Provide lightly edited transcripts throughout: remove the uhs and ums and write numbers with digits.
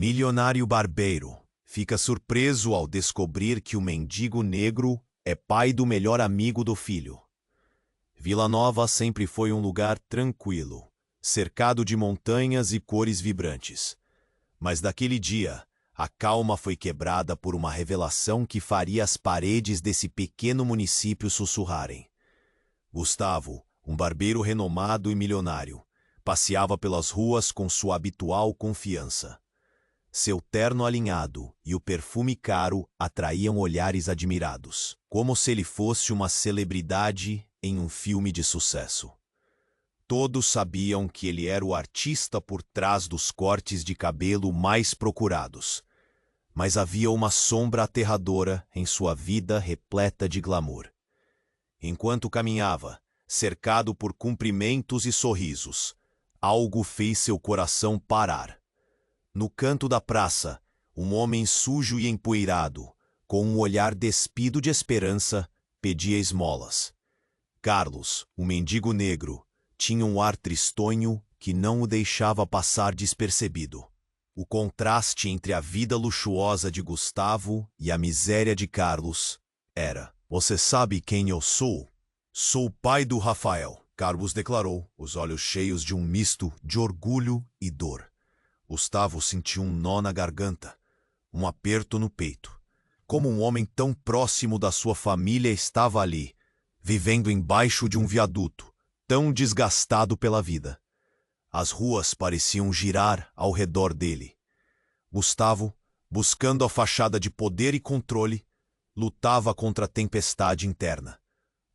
Milionário barbeiro fica surpreso ao descobrir que o mendigo negro é pai do melhor amigo do filho. Vila Nova sempre foi um lugar tranquilo, cercado de montanhas e cores vibrantes. Mas daquele dia, a calma foi quebrada por uma revelação que faria as paredes desse pequeno município sussurrarem. Gustavo, um barbeiro renomado e milionário, passeava pelas ruas com sua habitual confiança. Seu terno alinhado e o perfume caro atraíam olhares admirados, como se ele fosse uma celebridade em um filme de sucesso. Todos sabiam que ele era o artista por trás dos cortes de cabelo mais procurados, mas havia uma sombra aterradora em sua vida repleta de glamour. Enquanto caminhava, cercado por cumprimentos e sorrisos, algo fez seu coração parar. No canto da praça, um homem sujo e empoeirado, com um olhar despido de esperança, pedia esmolas. Carlos, o mendigo negro, tinha um ar tristonho que não o deixava passar despercebido. O contraste entre a vida luxuosa de Gustavo e a miséria de Carlos era: "Você sabe quem eu sou? Sou o pai do Rafael", Carlos declarou, os olhos cheios de um misto de orgulho e dor. Gustavo sentiu um nó na garganta, um aperto no peito. Como um homem tão próximo da sua família estava ali, vivendo embaixo de um viaduto, tão desgastado pela vida. As ruas pareciam girar ao redor dele. Gustavo, buscando a fachada de poder e controle, lutava contra a tempestade interna.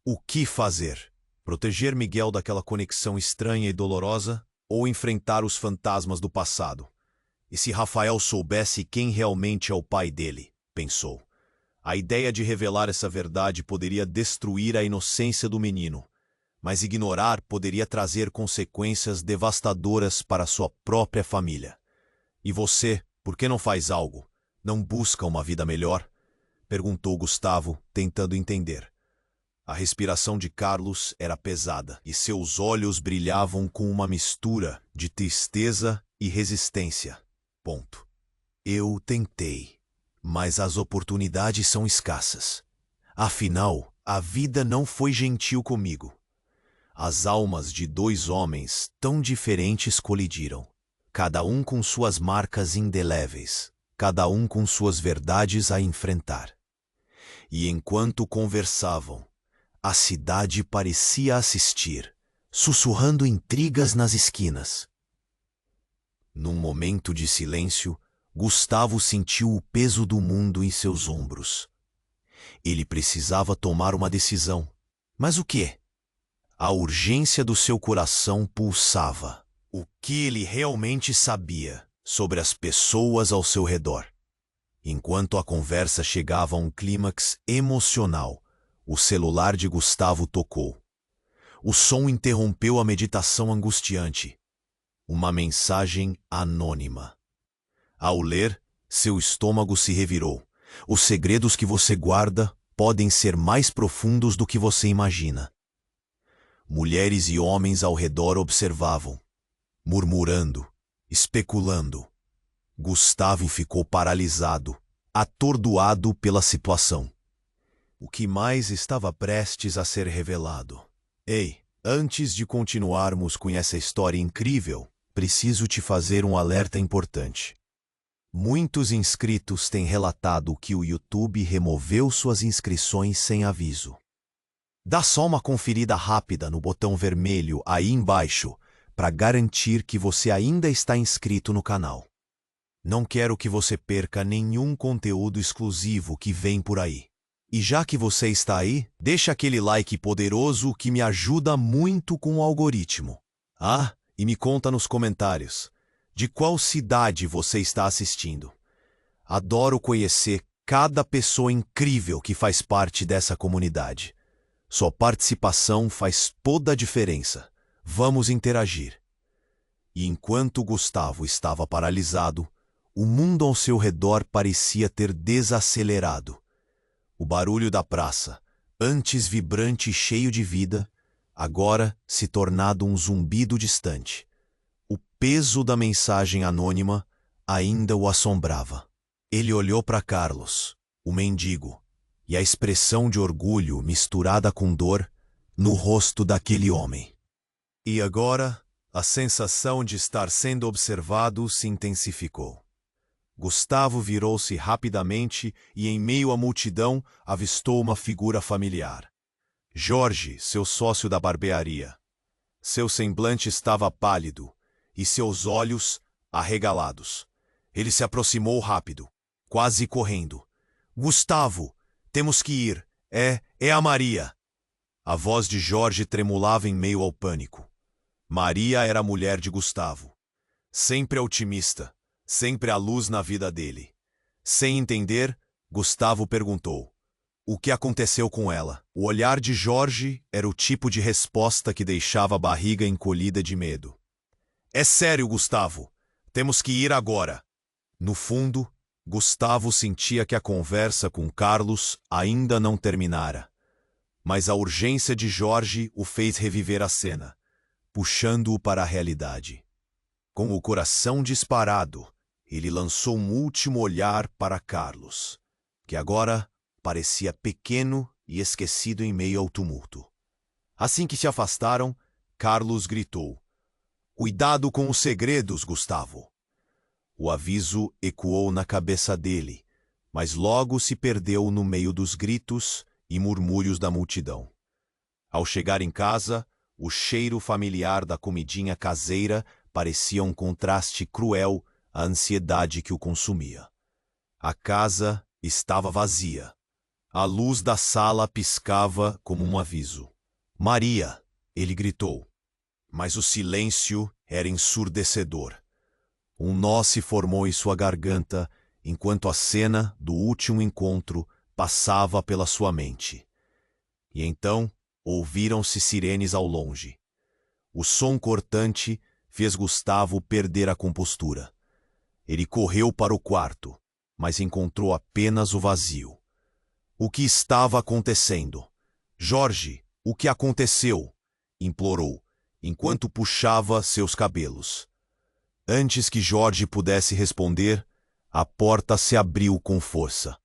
O que fazer? Proteger Miguel daquela conexão estranha e dolorosa? Ou enfrentar os fantasmas do passado? E se Rafael soubesse quem realmente é o pai dele? Pensou. A ideia de revelar essa verdade poderia destruir a inocência do menino, mas ignorar poderia trazer consequências devastadoras para sua própria família. E você, por que não faz algo? Não busca uma vida melhor? Perguntou Gustavo, tentando entender. A respiração de Carlos era pesada e seus olhos brilhavam com uma mistura de tristeza e resistência. Eu tentei, mas as oportunidades são escassas. Afinal, a vida não foi gentil comigo. As almas de dois homens tão diferentes colidiram, cada um com suas marcas indeléveis, cada um com suas verdades a enfrentar. E enquanto conversavam, a cidade parecia assistir, sussurrando intrigas nas esquinas. Num momento de silêncio, Gustavo sentiu o peso do mundo em seus ombros. Ele precisava tomar uma decisão. Mas o quê? A urgência do seu coração pulsava. O que ele realmente sabia sobre as pessoas ao seu redor? Enquanto a conversa chegava a um clímax emocional, o celular de Gustavo tocou. O som interrompeu a meditação angustiante. Uma mensagem anônima. Ao ler, seu estômago se revirou. Os segredos que você guarda podem ser mais profundos do que você imagina. Mulheres e homens ao redor observavam, murmurando, especulando. Gustavo ficou paralisado, atordoado pela situação. O que mais estava prestes a ser revelado? Ei, antes de continuarmos com essa história incrível, preciso te fazer um alerta importante. Muitos inscritos têm relatado que o YouTube removeu suas inscrições sem aviso. Dá só uma conferida rápida no botão vermelho aí embaixo para garantir que você ainda está inscrito no canal. Não quero que você perca nenhum conteúdo exclusivo que vem por aí. E já que você está aí, deixa aquele like poderoso que me ajuda muito com o algoritmo. E me conta nos comentários, de qual cidade você está assistindo. Adoro conhecer cada pessoa incrível que faz parte dessa comunidade. Sua participação faz toda a diferença. Vamos interagir. E enquanto Gustavo estava paralisado, o mundo ao seu redor parecia ter desacelerado. O barulho da praça, antes vibrante e cheio de vida, agora se tornado um zumbido distante. O peso da mensagem anônima ainda o assombrava. Ele olhou para Carlos, o mendigo, e a expressão de orgulho misturada com dor no rosto daquele homem. E agora, a sensação de estar sendo observado se intensificou. Gustavo virou-se rapidamente e, em meio à multidão, avistou uma figura familiar. Jorge, seu sócio da barbearia. Seu semblante estava pálido e seus olhos arregalados. Ele se aproximou rápido, quase correndo. Gustavo, temos que ir. É a Maria. A voz de Jorge tremulava em meio ao pânico. Maria era a mulher de Gustavo. Sempre otimista, sempre a luz na vida dele. Sem entender, Gustavo perguntou: o que aconteceu com ela? O olhar de Jorge era o tipo de resposta que deixava a barriga encolhida de medo. É sério, Gustavo. Temos que ir agora. No fundo, Gustavo sentia que a conversa com Carlos ainda não terminara. Mas a urgência de Jorge o fez reviver a cena, puxando-o para a realidade. Com o coração disparado, ele lançou um último olhar para Carlos, que agora parecia pequeno e esquecido em meio ao tumulto. Assim que se afastaram, Carlos gritou: cuidado com os segredos, Gustavo. O aviso ecoou na cabeça dele, mas logo se perdeu no meio dos gritos e murmúrios da multidão. Ao chegar em casa, o cheiro familiar da comidinha caseira parecia um contraste cruel à ansiedade que o consumia. A casa estava vazia. A luz da sala piscava como um aviso. Maria, ele gritou. Mas o silêncio era ensurdecedor. Um nó se formou em sua garganta enquanto a cena do último encontro passava pela sua mente. E então ouviram-se sirenes ao longe. O som cortante fez Gustavo perder a compostura. Ele correu para o quarto, mas encontrou apenas o vazio. O que estava acontecendo? Jorge, o que aconteceu? Implorou, enquanto puxava seus cabelos. Antes que Jorge pudesse responder, a porta se abriu com força.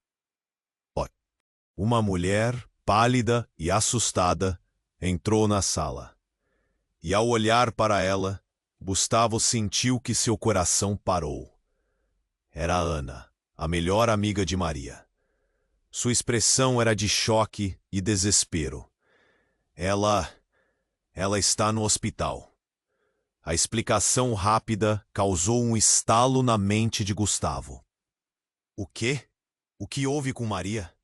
Uma mulher, pálida e assustada, entrou na sala. E ao olhar para ela, Gustavo sentiu que seu coração parou. Era Ana, a melhor amiga de Maria. Sua expressão era de choque e desespero. Ela está no hospital. A explicação rápida causou um estalo na mente de Gustavo. O quê? O que houve com Maria?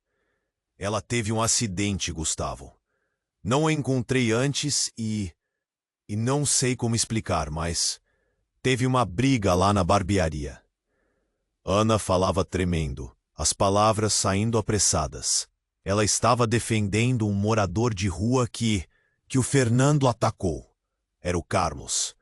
Ela teve um acidente, Gustavo. Não a encontrei antes e não sei como explicar, mas teve uma briga lá na barbearia. Ana falava tremendo, as palavras saindo apressadas. Ela estava defendendo um morador de rua que o Fernando atacou. Era o Carlos.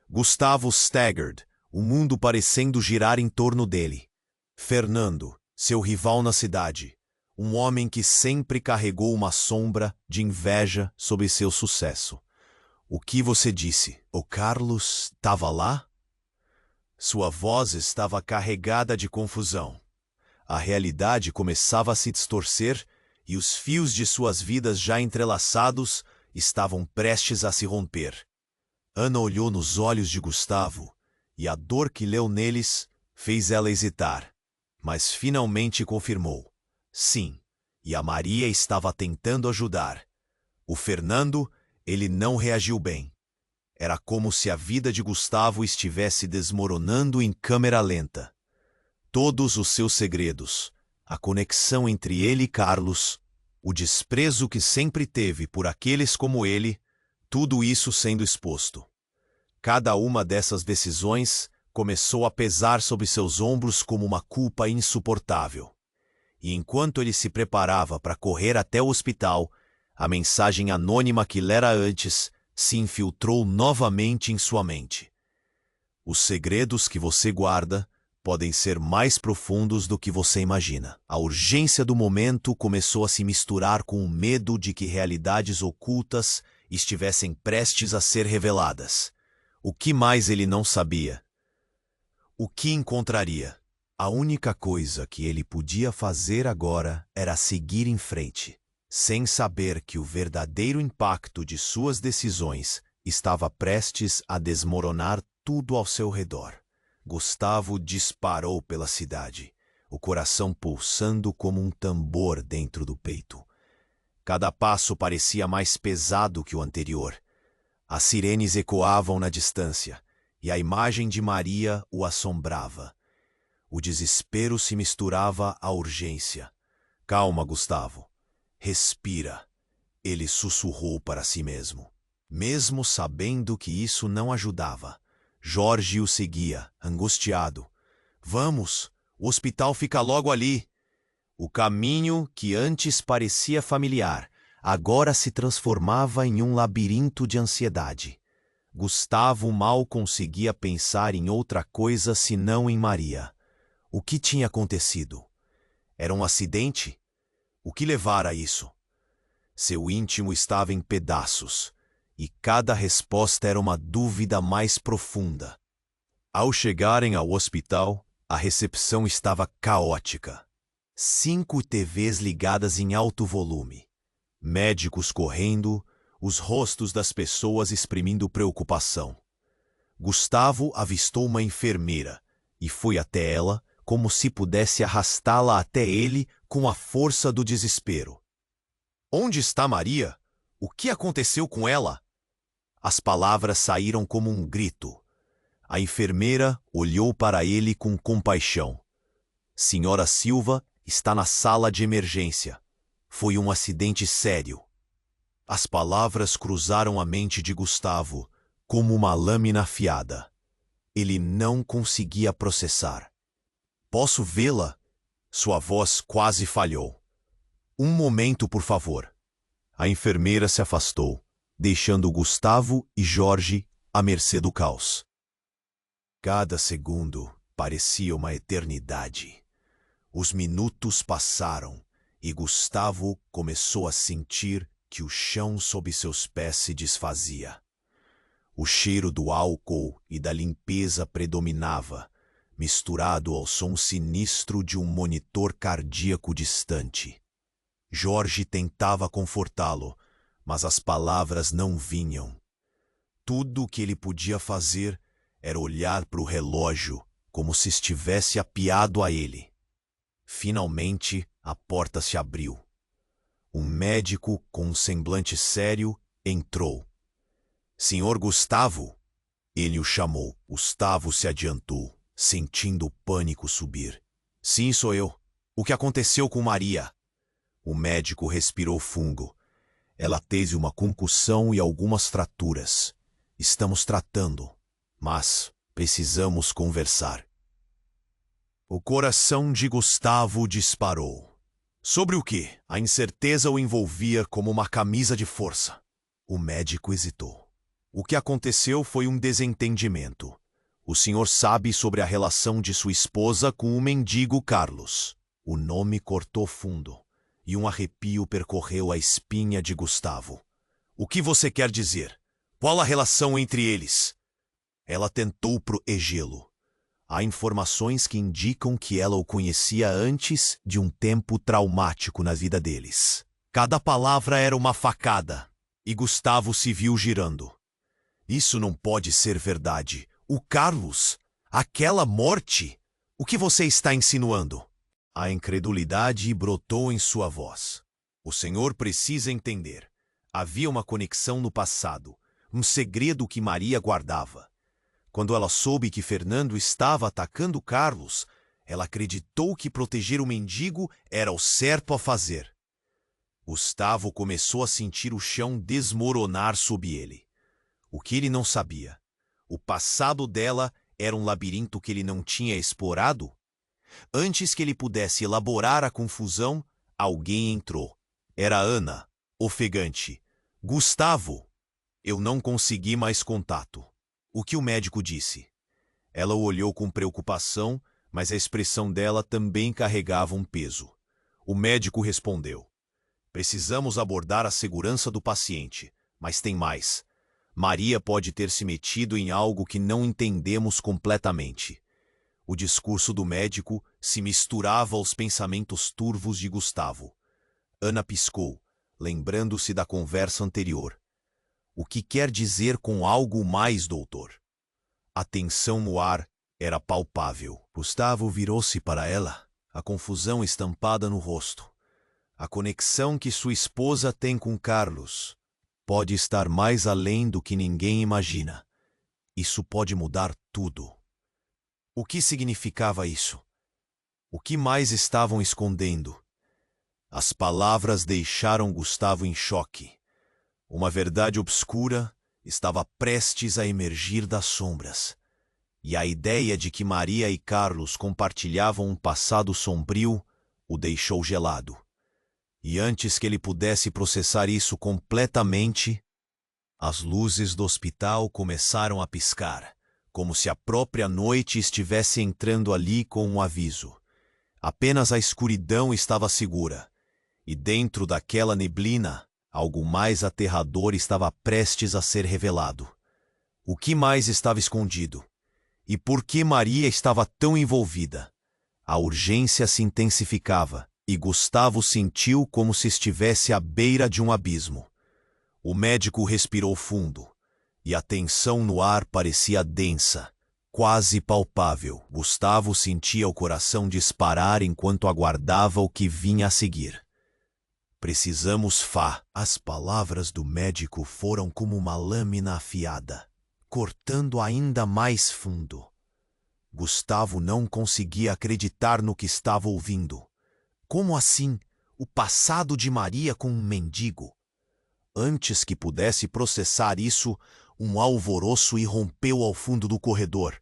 Gustavo staggered, o mundo parecendo girar em torno dele. Fernando, seu rival na cidade. Um homem que sempre carregou uma sombra de inveja sobre seu sucesso. O que você disse? O Carlos estava lá? Sua voz estava carregada de confusão. A realidade começava a se distorcer e os fios de suas vidas já entrelaçados estavam prestes a se romper. Ana olhou nos olhos de Gustavo e a dor que leu neles fez ela hesitar, mas finalmente confirmou. Sim, e a Maria estava tentando ajudar. O Fernando, ele não reagiu bem. Era como se a vida de Gustavo estivesse desmoronando em câmera lenta. Todos os seus segredos, a conexão entre ele e Carlos, o desprezo que sempre teve por aqueles como ele, tudo isso sendo exposto. Cada uma dessas decisões começou a pesar sobre seus ombros como uma culpa insuportável. E enquanto ele se preparava para correr até o hospital, a mensagem anônima que lera antes se infiltrou novamente em sua mente. Os segredos que você guarda podem ser mais profundos do que você imagina. A urgência do momento começou a se misturar com o medo de que realidades ocultas estivessem prestes a ser reveladas. O que mais ele não sabia? O que encontraria? A única coisa que ele podia fazer agora era seguir em frente, sem saber que o verdadeiro impacto de suas decisões estava prestes a desmoronar tudo ao seu redor. Gustavo disparou pela cidade, o coração pulsando como um tambor dentro do peito. Cada passo parecia mais pesado que o anterior. As sirenes ecoavam na distância, e a imagem de Maria o assombrava. O desespero se misturava à urgência. Calma, Gustavo. Respira. Ele sussurrou para si mesmo. Mesmo sabendo que isso não ajudava, Jorge o seguia, angustiado. Vamos, o hospital fica logo ali. O caminho que antes parecia familiar, agora se transformava em um labirinto de ansiedade. Gustavo mal conseguia pensar em outra coisa senão em Maria. O que tinha acontecido? Era um acidente? O que levara a isso? Seu íntimo estava em pedaços, e cada resposta era uma dúvida mais profunda. Ao chegarem ao hospital, a recepção estava caótica. 5 TVs ligadas em alto volume. Médicos correndo, os rostos das pessoas exprimindo preocupação. Gustavo avistou uma enfermeira e foi até ela como se pudesse arrastá-la até ele com a força do desespero. Onde está Maria? O que aconteceu com ela? As palavras saíram como um grito. A enfermeira olhou para ele com compaixão. Senhora Silva está na sala de emergência. Foi um acidente sério. As palavras cruzaram a mente de Gustavo como uma lâmina afiada. Ele não conseguia processar. Posso vê-la? Sua voz quase falhou. Um momento, por favor. A enfermeira se afastou, deixando Gustavo e Jorge à mercê do caos. Cada segundo parecia uma eternidade. Os minutos passaram e Gustavo começou a sentir que o chão sob seus pés se desfazia. O cheiro do álcool e da limpeza predominava, misturado ao som sinistro de um monitor cardíaco distante. Jorge tentava confortá-lo, mas as palavras não vinham. Tudo o que ele podia fazer era olhar para o relógio como se estivesse apiado a ele. Finalmente, a porta se abriu. Um médico com um semblante sério entrou. Senhor Gustavo? Ele o chamou. Gustavo se adiantou, sentindo o pânico subir. Sim, sou eu. O que aconteceu com Maria? O médico respirou fundo. Ela teve uma concussão e algumas fraturas. Estamos tratando, mas precisamos conversar. O coração de Gustavo disparou. Sobre o quê? A incerteza o envolvia como uma camisa de força. O médico hesitou. O que aconteceu foi um desentendimento. O senhor sabe sobre a relação de sua esposa com o mendigo Carlos. O nome cortou fundo, e um arrepio percorreu a espinha de Gustavo. O que você quer dizer? Qual a relação entre eles? Ela tentou protegê-lo. Há informações que indicam que ela o conhecia antes de um tempo traumático na vida deles. Cada palavra era uma facada, e Gustavo se viu girando. Isso não pode ser verdade. O Carlos? Aquela morte? O que você está insinuando? A incredulidade brotou em sua voz. O senhor precisa entender. Havia uma conexão no passado, um segredo que Maria guardava. Quando ela soube que Fernando estava atacando Carlos, ela acreditou que proteger o mendigo era o certo a fazer. Gustavo começou a sentir o chão desmoronar sob ele. O que ele não sabia? O passado dela era um labirinto que ele não tinha explorado? Antes que ele pudesse elaborar a confusão, alguém entrou. Era Ana, ofegante. Gustavo! Eu não consegui mais contato. O que o médico disse? Ela o olhou com preocupação, mas a expressão dela também carregava um peso. O médico respondeu. Precisamos abordar a segurança do paciente, mas tem mais. Maria pode ter se metido em algo que não entendemos completamente. O discurso do médico se misturava aos pensamentos turvos de Gustavo. Ana piscou, lembrando-se da conversa anterior. O que quer dizer com algo mais, doutor? A tensão no ar era palpável. Gustavo virou-se para ela, a confusão estampada no rosto. A conexão que sua esposa tem com Carlos pode estar mais além do que ninguém imagina. Isso pode mudar tudo. O que significava isso? O que mais estavam escondendo? As palavras deixaram Gustavo em choque. Uma verdade obscura estava prestes a emergir das sombras. E a ideia de que Maria e Carlos compartilhavam um passado sombrio o deixou gelado. E antes que ele pudesse processar isso completamente, as luzes do hospital começaram a piscar, como se a própria noite estivesse entrando ali com um aviso. Apenas a escuridão estava segura, e dentro daquela neblina, algo mais aterrador estava prestes a ser revelado. O que mais estava escondido? E por que Maria estava tão envolvida? A urgência se intensificava, e Gustavo sentiu como se estivesse à beira de um abismo. O médico respirou fundo, e a tensão no ar parecia densa, quase palpável. Gustavo sentia o coração disparar enquanto aguardava o que vinha a seguir. Precisamos As palavras do médico foram como uma lâmina afiada, cortando ainda mais fundo. Gustavo não conseguia acreditar no que estava ouvindo. Como assim, o passado de Maria com um mendigo? Antes que pudesse processar isso, um alvoroço irrompeu ao fundo do corredor.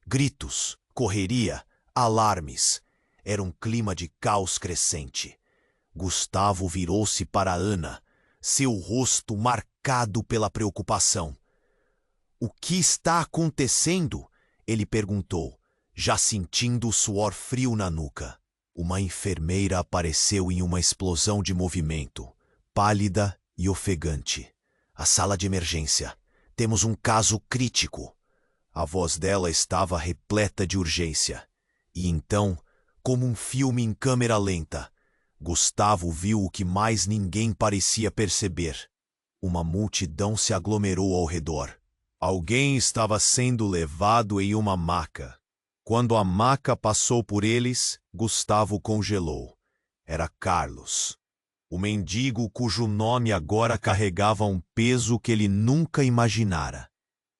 Gritos, correria, alarmes. Era um clima de caos crescente. Gustavo virou-se para Ana, seu rosto marcado pela preocupação. "O que está acontecendo?" ele perguntou, já sentindo o suor frio na nuca. Uma enfermeira apareceu em uma explosão de movimento, pálida e ofegante. "A sala de emergência. Temos um caso crítico." A voz dela estava repleta de urgência. E então, como um filme em câmera lenta, Gustavo viu o que mais ninguém parecia perceber. Uma multidão se aglomerou ao redor. Alguém estava sendo levado em uma maca. Quando a maca passou por eles, Gustavo congelou. Era Carlos, o mendigo cujo nome agora carregava um peso que ele nunca imaginara.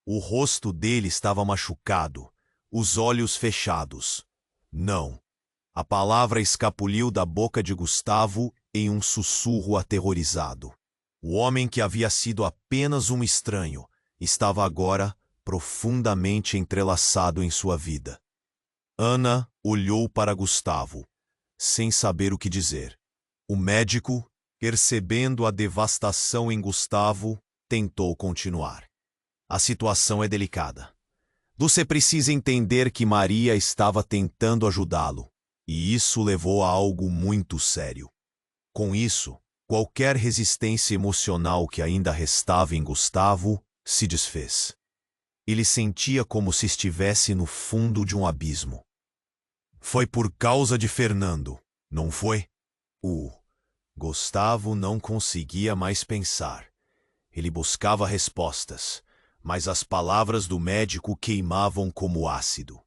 O rosto dele estava machucado, os olhos fechados. Não. A palavra escapuliu da boca de Gustavo em um sussurro aterrorizado. O homem que havia sido apenas um estranho estava agora profundamente entrelaçado em sua vida. Ana olhou para Gustavo, sem saber o que dizer. O médico, percebendo a devastação em Gustavo, tentou continuar. "A situação é delicada. Você precisa entender que Maria estava tentando ajudá-lo, e isso levou a algo muito sério. Com isso, qualquer resistência emocional que ainda restava em Gustavo se desfez. Ele sentia como se estivesse no fundo de um abismo. Foi por causa de Fernando, não foi? Gustavo não conseguia mais pensar. Ele buscava respostas, mas as palavras do médico queimavam como ácido.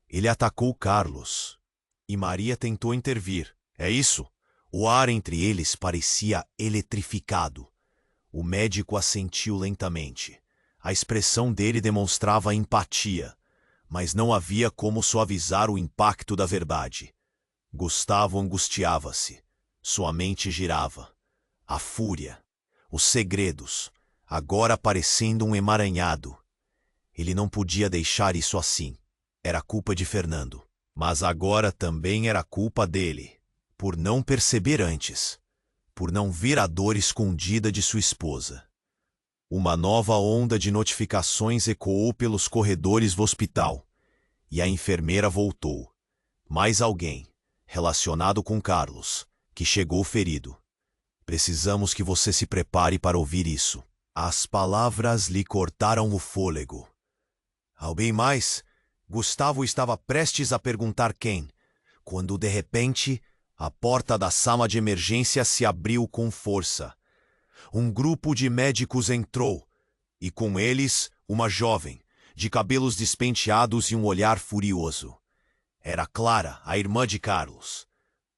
Ele atacou Carlos, e Maria tentou intervir. É isso? O ar entre eles parecia eletrificado. O médico assentiu lentamente. A expressão dele demonstrava empatia, mas não havia como suavizar o impacto da verdade. Gustavo angustiava-se. Sua mente girava. A fúria, os segredos, agora parecendo um emaranhado. Ele não podia deixar isso assim. Era culpa de Fernando. Mas agora também era culpa dele, por não perceber antes, por não ver a dor escondida de sua esposa. Uma nova onda de notificações ecoou pelos corredores do hospital, e a enfermeira voltou. Mais alguém, relacionado com Carlos, que chegou ferido. Precisamos que você se prepare para ouvir isso. As palavras lhe cortaram o fôlego. Alguém mais? Gustavo estava prestes a perguntar quem, quando de repente a porta da sala de emergência se abriu com força. Um grupo de médicos entrou, e com eles uma jovem, de cabelos despenteados e um olhar furioso. Era Clara, a irmã de Carlos.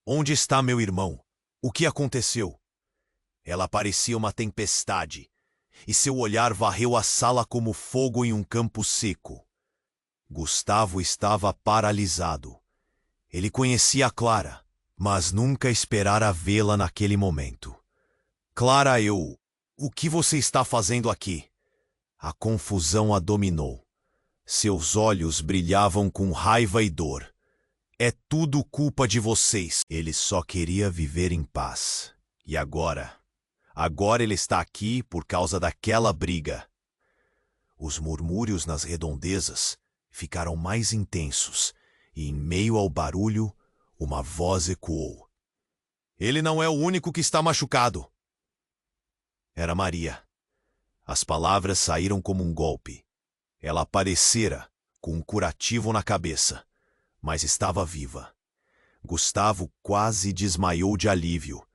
Onde está meu irmão? O que aconteceu? Ela parecia uma tempestade, e seu olhar varreu a sala como fogo em um campo seco. Gustavo estava paralisado. Ele conhecia a Clara, mas nunca esperara vê-la naquele momento. Clara, o que você está fazendo aqui? A confusão a dominou. Seus olhos brilhavam com raiva e dor. É tudo culpa de vocês. Ele só queria viver em paz. E agora? Agora ele está aqui por causa daquela briga. Os murmúrios nas redondezas ficaram mais intensos, e em meio ao barulho, uma voz ecoou. Ele não é o único que está machucado. Era Maria. As palavras saíram como um golpe. Ela aparecera, com um curativo na cabeça, mas estava viva. Gustavo quase desmaiou de alívio,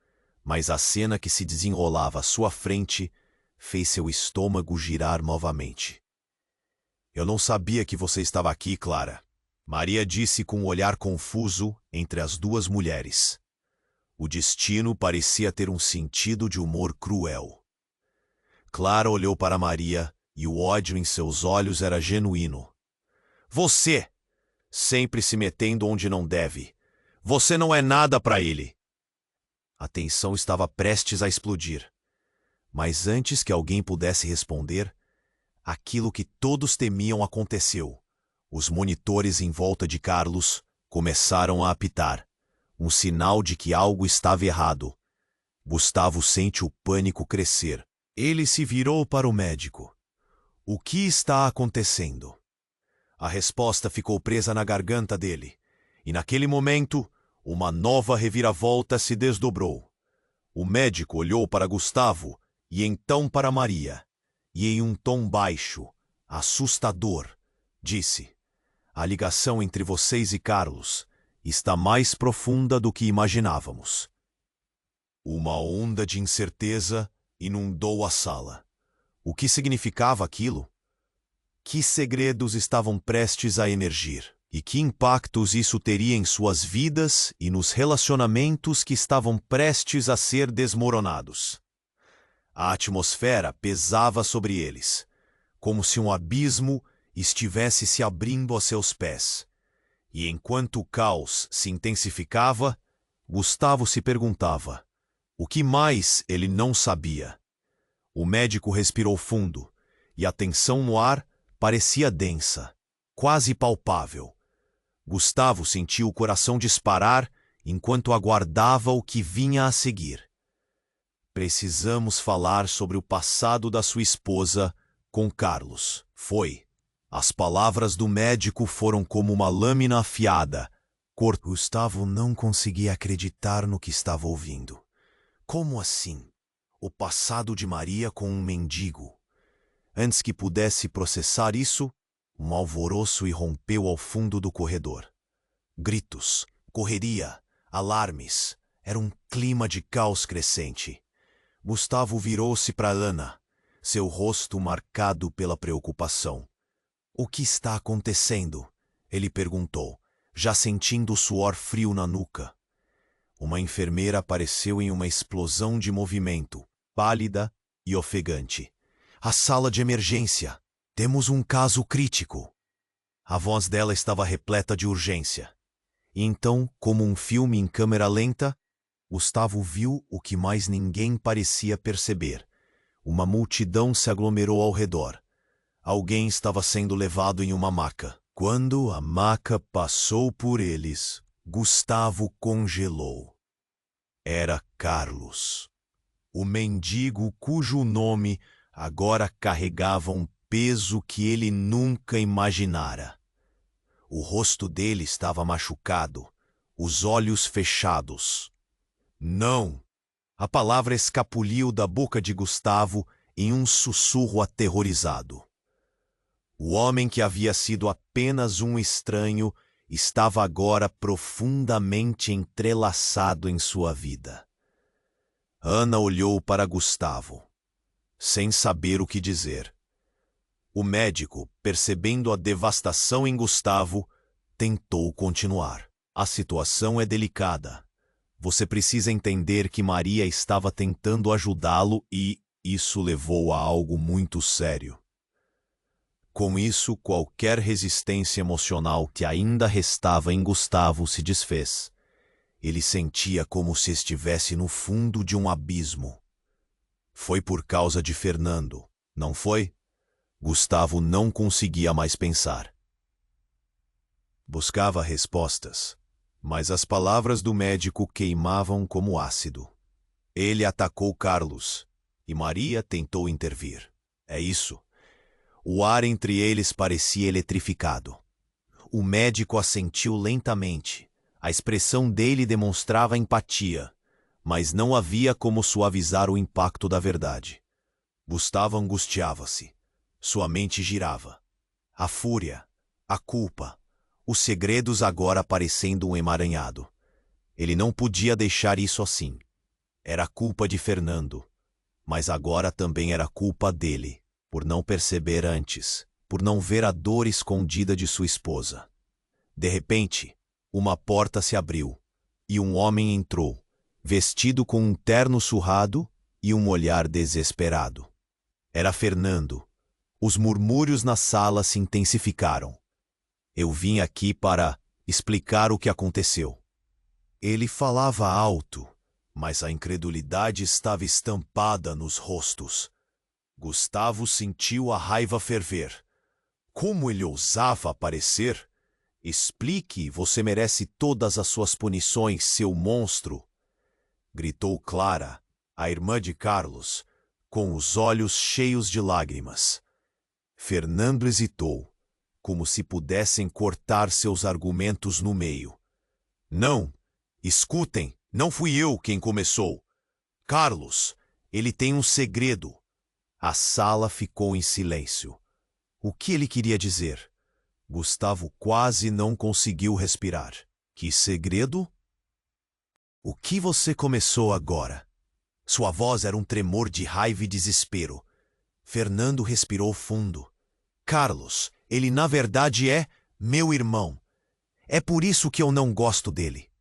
mas a cena que se desenrolava à sua frente fez seu estômago girar novamente. Eu não sabia que você estava aqui, Clara. Maria disse com um olhar confuso entre as duas mulheres. O destino parecia ter um sentido de humor cruel. Clara olhou para Maria e o ódio em seus olhos era genuíno. Você! Sempre se metendo onde não deve. Você não é nada para ele. A tensão estava prestes a explodir. Mas antes que alguém pudesse responder, aquilo que todos temiam aconteceu. Os monitores em volta de Carlos começaram a apitar, um sinal de que algo estava errado. Gustavo sente o pânico crescer. Ele se virou para o médico. O que está acontecendo? A resposta ficou presa na garganta dele, e naquele momento, uma nova reviravolta se desdobrou. O médico olhou para Gustavo e então para Maria, e em um tom baixo, assustador, disse: a ligação entre vocês e Carlos está mais profunda do que imaginávamos. Uma onda de incerteza inundou a sala. O que significava aquilo? Que segredos estavam prestes a emergir? E que impactos isso teria em suas vidas e nos relacionamentos que estavam prestes a ser desmoronados? A atmosfera pesava sobre eles, como se um abismo estivesse se abrindo a seus pés. E enquanto o caos se intensificava, Gustavo se perguntava: o que mais ele não sabia? O médico respirou fundo, e a tensão no ar parecia densa, quase palpável. Gustavo sentiu o coração disparar enquanto aguardava o que vinha a seguir. Precisamos falar sobre o passado da sua esposa com Carlos. Foi. As palavras do médico foram como uma lâmina afiada. Gustavo não conseguia acreditar no que estava ouvindo. Como assim? O passado de Maria com um mendigo? Antes que pudesse processar isso, um alvoroço irrompeu ao fundo do corredor. Gritos, correria, alarmes. Era um clima de caos crescente. Gustavo virou-se para Ana, seu rosto marcado pela preocupação. O que está acontecendo? Ele perguntou, já sentindo o suor frio na nuca. Uma enfermeira apareceu em uma explosão de movimento, pálida e ofegante. A sala de emergência. Temos um caso crítico. A voz dela estava repleta de urgência. E então, como um filme em câmera lenta, Gustavo viu o que mais ninguém parecia perceber. Uma multidão se aglomerou ao redor. Alguém estava sendo levado em uma maca. Quando a maca passou por eles, Gustavo congelou. Era Carlos, o mendigo cujo nome agora carregava um peso que ele nunca imaginara. O rosto dele estava machucado, os olhos fechados. Não! A palavra escapuliu da boca de Gustavo em um sussurro aterrorizado. O homem que havia sido apenas um estranho estava agora profundamente entrelaçado em sua vida. Ana olhou para Gustavo, sem saber o que dizer. O médico, percebendo a devastação em Gustavo, tentou continuar. A situação é delicada. Você precisa entender que Maria estava tentando ajudá-lo e isso levou a algo muito sério. Com isso, qualquer resistência emocional que ainda restava em Gustavo se desfez. Ele sentia como se estivesse no fundo de um abismo. Foi por causa de Fernando, não foi? Gustavo não conseguia mais pensar. Buscava respostas, mas as palavras do médico queimavam como ácido. Ele atacou Carlos e Maria tentou intervir. É isso. O ar entre eles parecia eletrificado. O médico assentiu lentamente. A expressão dele demonstrava empatia, mas não havia como suavizar o impacto da verdade. Gustavo angustiava-se. Sua mente girava. A fúria, a culpa, os segredos agora parecendo um emaranhado. Ele não podia deixar isso assim. Era culpa de Fernando, mas agora também era culpa dele, por não perceber antes, por não ver a dor escondida de sua esposa. De repente, uma porta se abriu, e um homem entrou, vestido com um terno surrado e um olhar desesperado. Era Fernando. Os murmúrios na sala se intensificaram. Eu vim aqui para explicar o que aconteceu. Ele falava alto, mas a incredulidade estava estampada nos rostos. Gustavo sentiu a raiva ferver. Como ele ousava aparecer? Explique, você merece todas as suas punições, seu monstro! Gritou Clara, a irmã de Carlos, com os olhos cheios de lágrimas. Fernando hesitou, como se pudessem cortar seus argumentos no meio. Não, escutem, não fui eu quem começou. Carlos, ele tem um segredo. A sala ficou em silêncio. O que ele queria dizer? Gustavo quase não conseguiu respirar. Que segredo? O que você começou agora? Sua voz era um tremor de raiva e desespero. Fernando respirou fundo. Carlos, ele na verdade é meu irmão. É por isso que eu não gosto dele.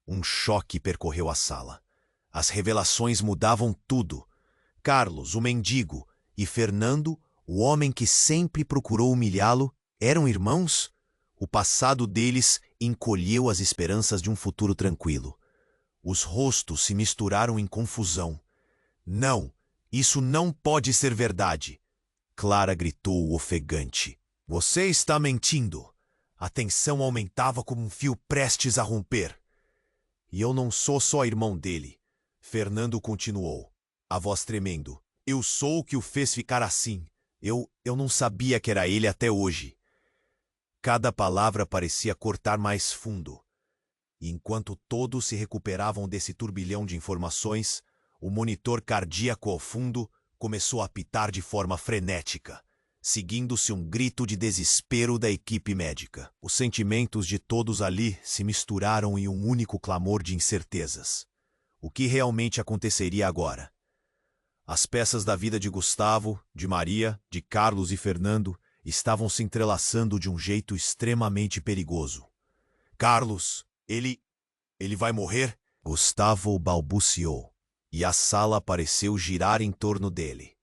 Um choque percorreu a sala. As revelações mudavam tudo. Carlos, o mendigo, e Fernando, o homem que sempre procurou humilhá-lo, eram irmãos? O passado deles encolheu as esperanças de um futuro tranquilo. Os rostos se misturaram em confusão. Não, isso não pode ser verdade! Clara gritou ofegante. Você está mentindo! A tensão aumentava como um fio prestes a romper. E eu não sou só irmão dele. Fernando continuou, a voz tremendo. Eu sou o que o fez ficar assim. Eu não sabia que era ele até hoje. Cada palavra parecia cortar mais fundo. E enquanto todos se recuperavam desse turbilhão de informações, o monitor cardíaco ao fundo começou a apitar de forma frenética, seguindo-se um grito de desespero da equipe médica. Os sentimentos de todos ali se misturaram em um único clamor de incertezas. O que realmente aconteceria agora? As peças da vida de Gustavo, de Maria, de Carlos e Fernando estavam se entrelaçando de um jeito extremamente perigoso. Carlos, ele vai morrer? Gustavo balbuciou, e a sala pareceu girar em torno dele.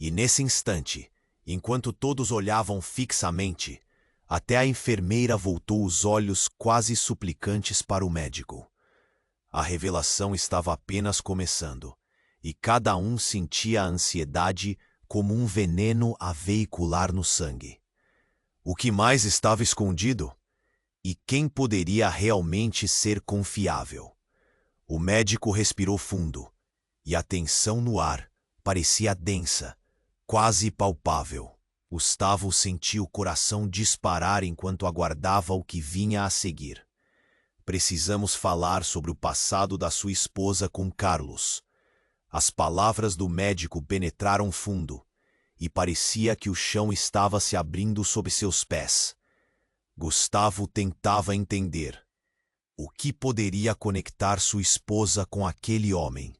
E nesse instante, enquanto todos olhavam fixamente, até a enfermeira voltou os olhos quase suplicantes para o médico. A revelação estava apenas começando, e cada um sentia a ansiedade como um veneno a veicular no sangue. O que mais estava escondido? E quem poderia realmente ser confiável? O médico respirou fundo, e a tensão no ar parecia densa, quase palpável. Gustavo sentiu o coração disparar enquanto aguardava o que vinha a seguir. Precisamos falar sobre o passado da sua esposa com Carlos. As palavras do médico penetraram fundo, e parecia que o chão estava se abrindo sob seus pés. Gustavo tentava entender o que poderia conectar sua esposa com aquele homem.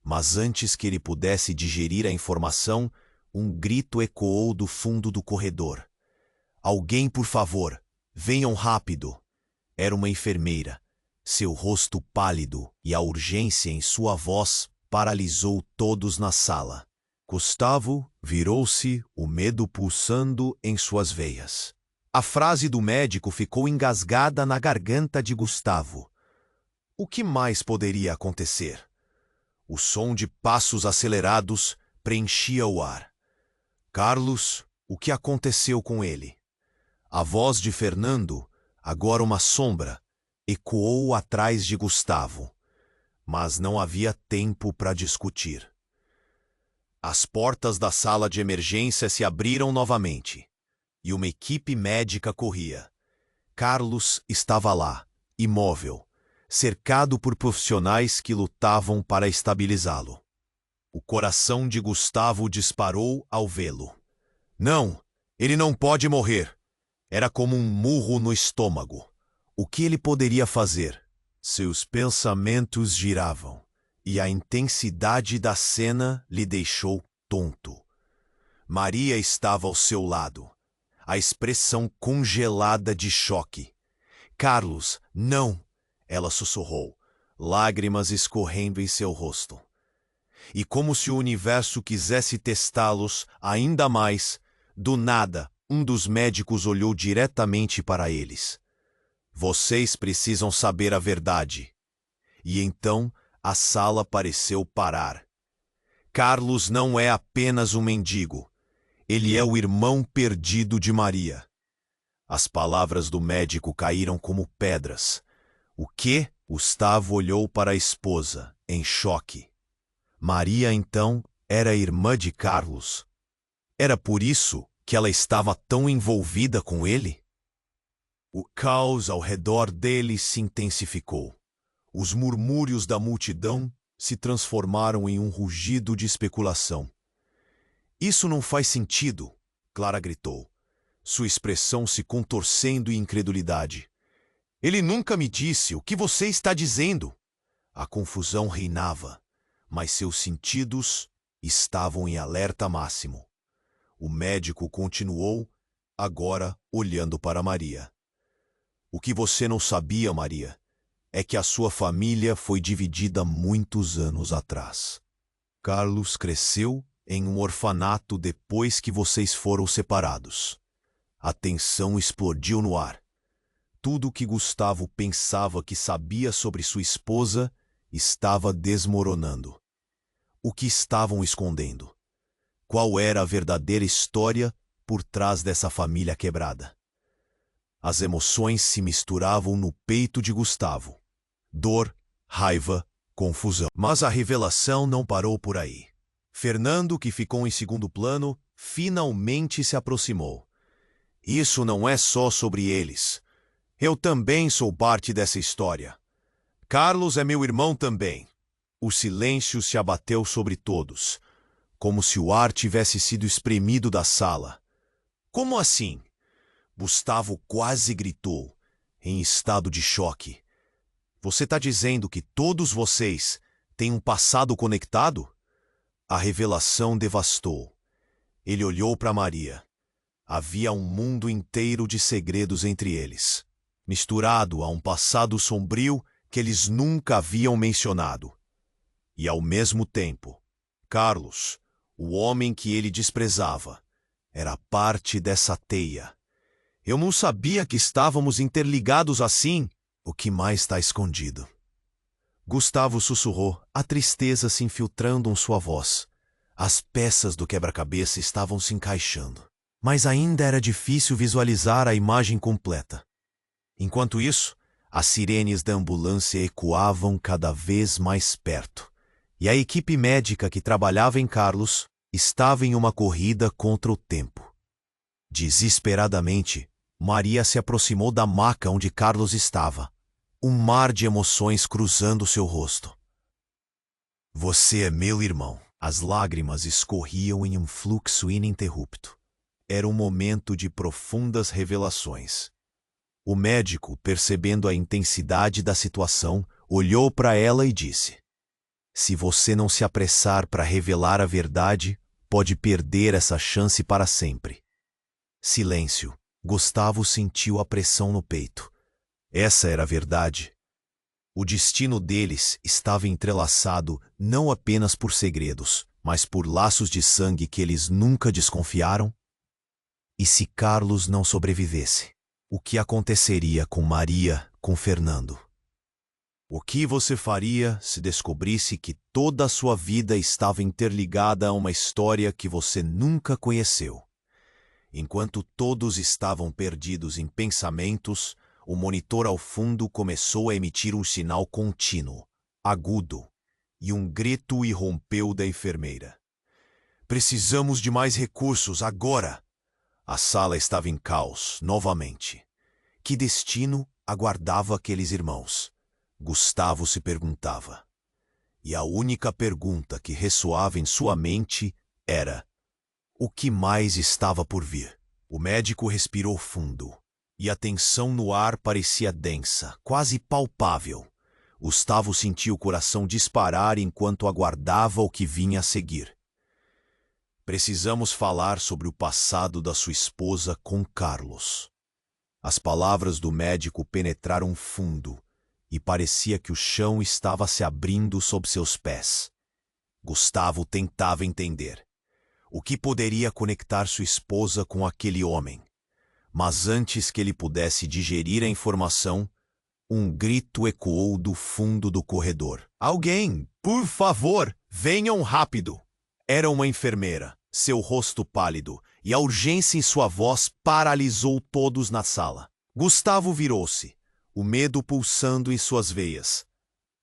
Mas antes que ele pudesse digerir a informação, um grito ecoou do fundo do corredor. Alguém, por favor, venham rápido. Era uma enfermeira. Seu rosto pálido e a urgência em sua voz paralisou todos na sala. Gustavo virou-se, o medo pulsando em suas veias. A frase do médico ficou engasgada na garganta de Gustavo. O que mais poderia acontecer? O som de passos acelerados preenchia o ar. Carlos, o que aconteceu com ele? A voz de Fernando, agora uma sombra, ecoou atrás de Gustavo. Mas não havia tempo para discutir. As portas da sala de emergência se abriram novamente, e uma equipe médica corria. Carlos estava lá, imóvel, cercado por profissionais que lutavam para estabilizá-lo. O coração de Gustavo disparou ao vê-lo. Não, ele não pode morrer. Era como um murro no estômago. O que ele poderia fazer? Seus pensamentos giravam, e a intensidade da cena lhe deixou tonto. Maria estava ao seu lado, a expressão congelada de choque. Carlos, não! Ela sussurrou, lágrimas escorrendo em seu rosto. E como se o universo quisesse testá-los ainda mais, do nada, um dos médicos olhou diretamente para eles. Vocês precisam saber a verdade. E então a sala pareceu parar. Carlos não é apenas um mendigo. Ele é o irmão perdido de Maria. As palavras do médico caíram como pedras. O quê? Gustavo olhou para a esposa, em choque. Maria, então, era irmã de Carlos. Era por isso que ela estava tão envolvida com ele? O caos ao redor dele se intensificou. Os murmúrios da multidão se transformaram em um rugido de especulação. Isso não faz sentido, Clara gritou, sua expressão se contorcendo em incredulidade. Ele nunca me disse o que você está dizendo. A confusão reinava, mas seus sentidos estavam em alerta máximo. O médico continuou, agora olhando para Maria. O que você não sabia, Maria, é que a sua família foi dividida muitos anos atrás. Carlos cresceu em um orfanato depois que vocês foram separados. A tensão explodiu no ar. Tudo o que Gustavo pensava que sabia sobre sua esposa estava desmoronando. O que estavam escondendo? Qual era a verdadeira história por trás dessa família quebrada? As emoções se misturavam no peito de Gustavo. Dor, raiva, confusão. Mas a revelação não parou por aí. Fernando, que ficou em segundo plano, finalmente se aproximou. Isso não é só sobre eles. Eu também sou parte dessa história. Carlos é meu irmão também. O silêncio se abateu sobre todos, como se o ar tivesse sido espremido da sala. Como assim? Gustavo quase gritou, em estado de choque. Você está dizendo que todos vocês têm um passado conectado? A revelação devastou. Ele olhou para Maria. Havia um mundo inteiro de segredos entre eles, misturado a um passado sombrio que eles nunca haviam mencionado. E ao mesmo tempo, Carlos, o homem que ele desprezava, era parte dessa teia. Eu não sabia que estávamos interligados assim. O que mais está escondido? Gustavo sussurrou, a tristeza se infiltrando em sua voz. As peças do quebra-cabeça estavam se encaixando, mas ainda era difícil visualizar a imagem completa. Enquanto isso, as sirenes da ambulância ecoavam cada vez mais perto, e a equipe médica que trabalhava em Carlos estava em uma corrida contra o tempo. Desesperadamente, Maria se aproximou da maca onde Carlos estava, um mar de emoções cruzando seu rosto. Você é meu irmão, As lágrimas escorriam em um fluxo ininterrupto. Era um momento de profundas revelações. O médico, percebendo a intensidade da situação, olhou para ela e disse: "Se você não se apressar para revelar a verdade, pode perder essa chance para sempre." Silêncio. Gustavo sentiu a pressão no peito. Essa era a verdade. O destino deles estava entrelaçado não apenas por segredos, mas por laços de sangue que eles nunca desconfiaram. E se Carlos não sobrevivesse? O que aconteceria com Maria, com Fernando? O que você faria se descobrisse que toda a sua vida estava interligada a uma história que você nunca conheceu? Enquanto todos estavam perdidos em pensamentos, o monitor ao fundo começou a emitir um sinal contínuo, agudo, e um grito irrompeu da enfermeira. "Precisamos de mais recursos, agora!" A sala estava em caos, novamente. Que destino aguardava aqueles irmãos? Gustavo se perguntava. E a única pergunta que ressoava em sua mente era: o que mais estava por vir? O médico respirou fundo, e a tensão no ar parecia densa, quase palpável. Gustavo sentia o coração disparar enquanto aguardava o que vinha a seguir. "Precisamos falar sobre o passado da sua esposa com Carlos." As palavras do médico penetraram fundo, e parecia que o chão estava se abrindo sob seus pés. Gustavo tentava entender o que poderia conectar sua esposa com aquele homem. Mas antes que ele pudesse digerir a informação, um grito ecoou do fundo do corredor. "Alguém, por favor, venham rápido!" Era uma enfermeira, seu rosto pálido, e a urgência em sua voz paralisou todos na sala. Gustavo virou-se, o medo pulsando em suas veias.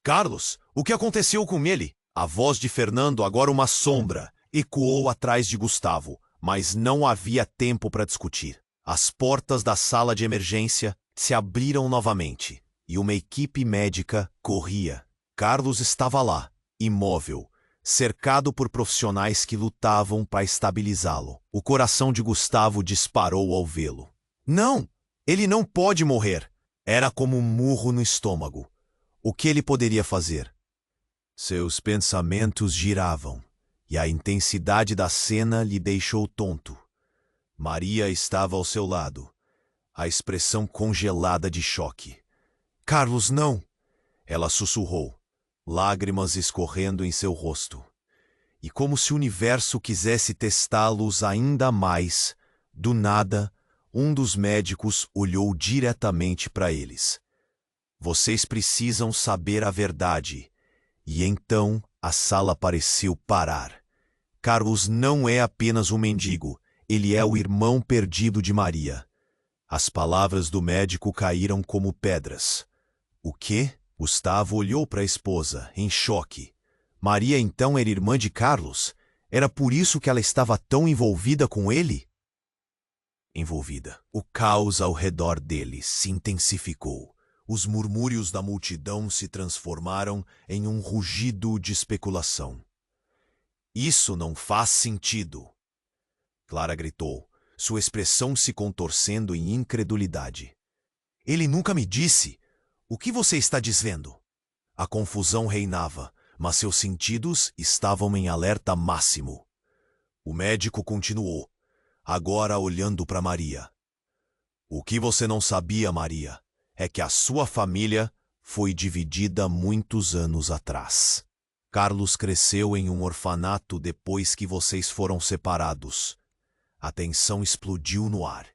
"Carlos, o que aconteceu com ele?" A voz de Fernando, agora uma sombra, ecoou atrás de Gustavo, mas não havia tempo para discutir. As portas da sala de emergência se abriram novamente, e uma equipe médica corria. Carlos estava lá, imóvel, cercado por profissionais que lutavam para estabilizá-lo. O coração de Gustavo disparou ao vê-lo. "Não! Ele não pode morrer!" Era como um murro no estômago. O que ele poderia fazer? Seus pensamentos giravam, e a intensidade da cena lhe deixou tonto. Maria estava ao seu lado, a expressão congelada de choque. "Carlos, não!" Ela sussurrou, lágrimas escorrendo em seu rosto. E como se o universo quisesse testá-los ainda mais, do nada, um dos médicos olhou diretamente para eles. "Vocês precisam saber a verdade." E então a sala pareceu parar. Carlos não é apenas um mendigo, ele é o irmão perdido de Maria. As palavras do médico caíram como pedras. "O quê?" Gustavo olhou para a esposa, em choque. Maria então era irmã de Carlos? Era por isso que ela estava tão envolvida com ele? Envolvida. O caos ao redor deles se intensificou. Os murmúrios da multidão se transformaram em um rugido de especulação. "Isso não faz sentido!" Clara gritou, sua expressão se contorcendo em incredulidade. "Ele nunca me disse! O que você está dizendo?" A confusão reinava, mas seus sentidos estavam em alerta máximo. O médico continuou, agora olhando para Maria. "O que você não sabia, Maria, é que a sua família foi dividida muitos anos atrás. Carlos cresceu em um orfanato depois que vocês foram separados." A tensão explodiu no ar.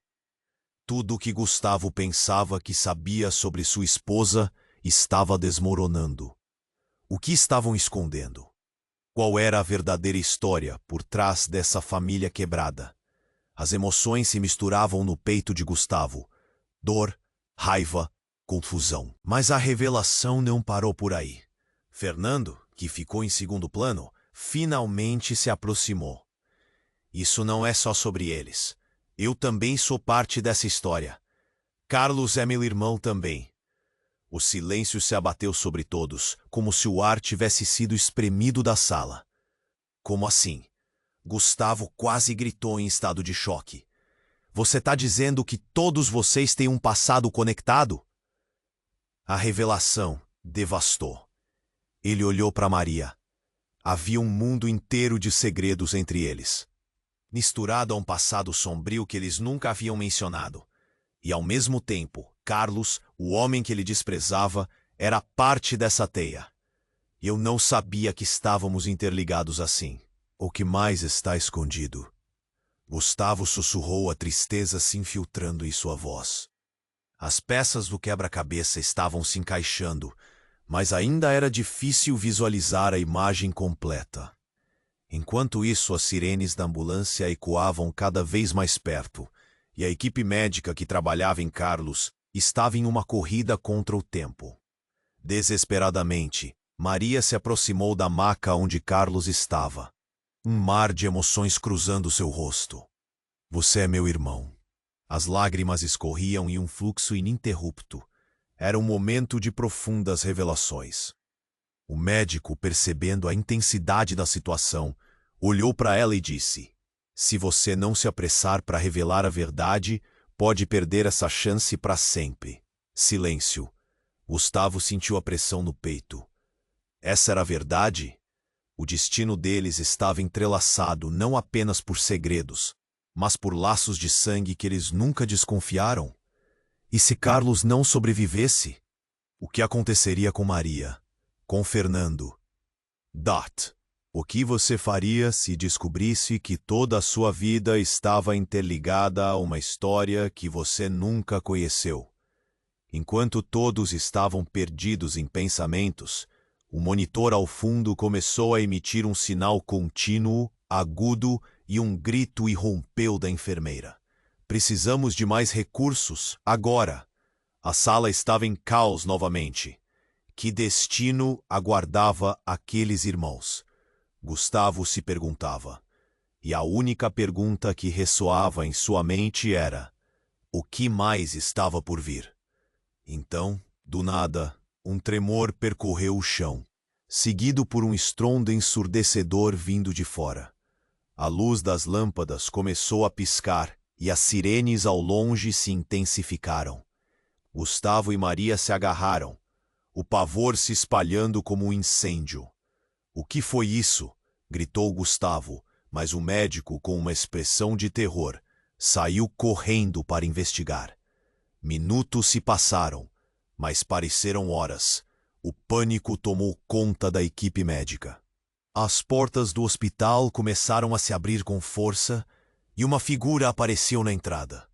Tudo o que Gustavo pensava que sabia sobre sua esposa estava desmoronando. O que estavam escondendo? Qual era a verdadeira história por trás dessa família quebrada? As emoções se misturavam no peito de Gustavo. Dor, raiva, confusão. Mas a revelação não parou por aí. Fernando, que ficou em segundo plano, finalmente se aproximou. "Isso não é só sobre eles. Eu também sou parte dessa história. Carlos é meu irmão também." O silêncio se abateu sobre todos, como se o ar tivesse sido espremido da sala. Como assim? Gustavo quase gritou em estado de choque. Você tá dizendo que todos vocês têm um passado conectado? A revelação devastou. Ele olhou para Maria. Havia um mundo inteiro de segredos entre eles, misturado a um passado sombrio que eles nunca haviam mencionado. E ao mesmo tempo, Carlos, o homem que ele desprezava, era parte dessa teia. Eu não sabia que estávamos interligados assim. O que mais está escondido? Gustavo sussurrou, a tristeza se infiltrando em sua voz. As peças do quebra-cabeça estavam se encaixando, mas ainda era difícil visualizar a imagem completa. Enquanto isso, as sirenes da ambulância ecoavam cada vez mais perto, e a equipe médica que trabalhava em Carlos estava em uma corrida contra o tempo. Desesperadamente, Maria se aproximou da maca onde Carlos estava. Um mar de emoções cruzando seu rosto. Você é meu irmão. As lágrimas escorriam em um fluxo ininterrupto. Era um momento de profundas revelações. O médico, percebendo a intensidade da situação, olhou para ela e disse: se você não se apressar para revelar a verdade, pode perder essa chance para sempre. Silêncio. Gustavo sentiu a pressão no peito. Essa era a verdade? O destino deles estava entrelaçado não apenas por segredos, mas por laços de sangue que eles nunca desconfiaram. E se Carlos não sobrevivesse? O que aconteceria com Maria? Com Fernando? Dot. O que você faria se descobrisse que toda a sua vida estava interligada a uma história que você nunca conheceu? Enquanto todos estavam perdidos em pensamentos, o monitor ao fundo começou a emitir um sinal contínuo, agudo, e um grito irrompeu da enfermeira. Precisamos de mais recursos, agora. A sala estava em caos novamente. Que destino aguardava aqueles irmãos? Gustavo se perguntava. E a única pergunta que ressoava em sua mente era: o que mais estava por vir? Então, do nada, um tremor percorreu o chão, seguido por um estrondo ensurdecedor vindo de fora. A luz das lâmpadas começou a piscar e as sirenes ao longe se intensificaram. Gustavo e Maria se agarraram, o pavor se espalhando como um incêndio. O que foi isso? Gritou Gustavo, mas o médico, com uma expressão de terror, saiu correndo para investigar. Minutos se passaram, mas pareceram horas. O pânico tomou conta da equipe médica. As portas do hospital começaram a se abrir com força e uma figura apareceu na entrada.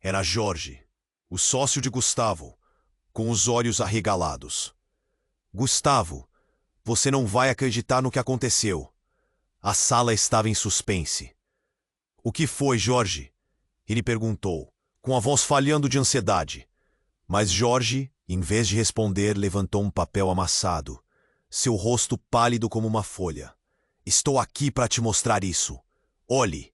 Era Jorge, o sócio de Gustavo, com os olhos arregalados. Gustavo, você não vai acreditar no que aconteceu. A sala estava em suspense. O que foi, Jorge? Ele perguntou, com a voz falhando de ansiedade. Mas Jorge, em vez de responder, levantou um papel amassado, seu rosto pálido como uma folha. Estou aqui para te mostrar isso. Olhe.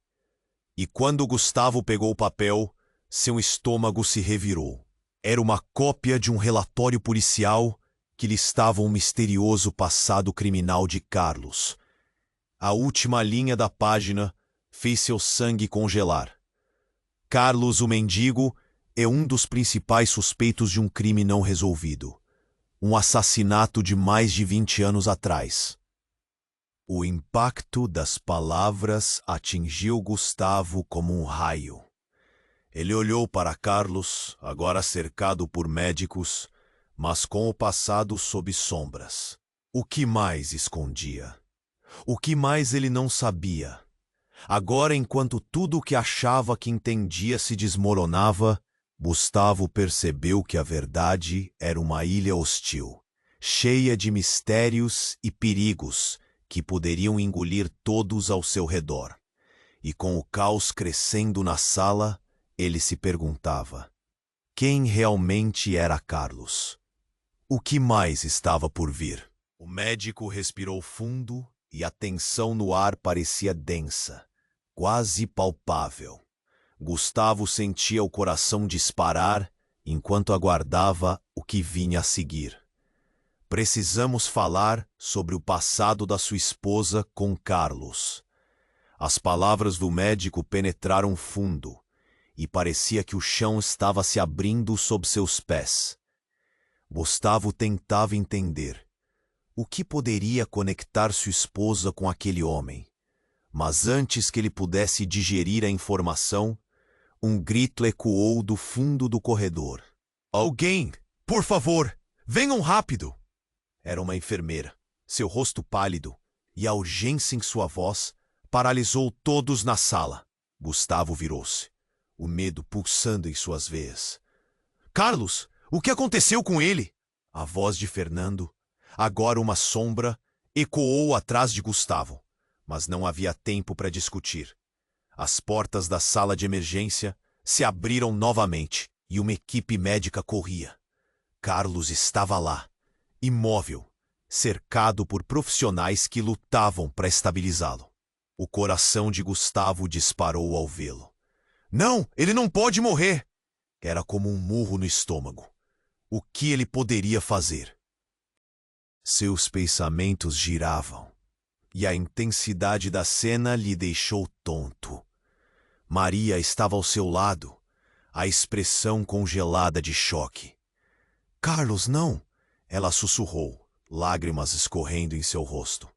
E quando Gustavo pegou o papel, seu estômago se revirou. Era uma cópia de um relatório policial que listava um misterioso passado criminal de Carlos. A última linha da página fez seu sangue congelar. Carlos, o mendigo, é um dos principais suspeitos de um crime não resolvido. Um assassinato de mais de 20 anos atrás. O impacto das palavras atingiu Gustavo como um raio. Ele olhou para Carlos, agora cercado por médicos, mas com o passado sob sombras. O que mais escondia? O que mais ele não sabia? Agora, enquanto tudo o que achava que entendia se desmoronava, Gustavo percebeu que a verdade era uma ilha hostil, cheia de mistérios e perigos que poderiam engolir todos ao seu redor. E com o caos crescendo na sala, ele se perguntava: quem realmente era Carlos? O que mais estava por vir? O médico respirou fundo e a tensão no ar parecia densa, quase palpável. Gustavo sentia o coração disparar enquanto aguardava o que vinha a seguir. Precisamos falar sobre o passado da sua esposa com Carlos. As palavras do médico penetraram fundo, e parecia que o chão estava se abrindo sob seus pés. Gustavo tentava entender o que poderia conectar sua esposa com aquele homem. Mas antes que ele pudesse digerir a informação, um grito ecoou do fundo do corredor. Alguém, por favor, venham rápido! Era uma enfermeira. Seu rosto pálido e a urgência em sua voz paralisou todos na sala. Gustavo virou-se, o medo pulsando em suas veias. Carlos, o que aconteceu com ele? A voz de Fernando, agora uma sombra, ecoou atrás de Gustavo, mas não havia tempo para discutir. As portas da sala de emergência se abriram novamente e uma equipe médica corria. Carlos estava lá, imóvel, cercado por profissionais que lutavam para estabilizá-lo. O coração de Gustavo disparou ao vê-lo. Não, ele não pode morrer! Era como um murro no estômago. O que ele poderia fazer? Seus pensamentos giravam, e a intensidade da cena lhe deixou tonto. Maria estava ao seu lado, a expressão congelada de choque. Carlos, não! Ela sussurrou, lágrimas escorrendo em seu rosto.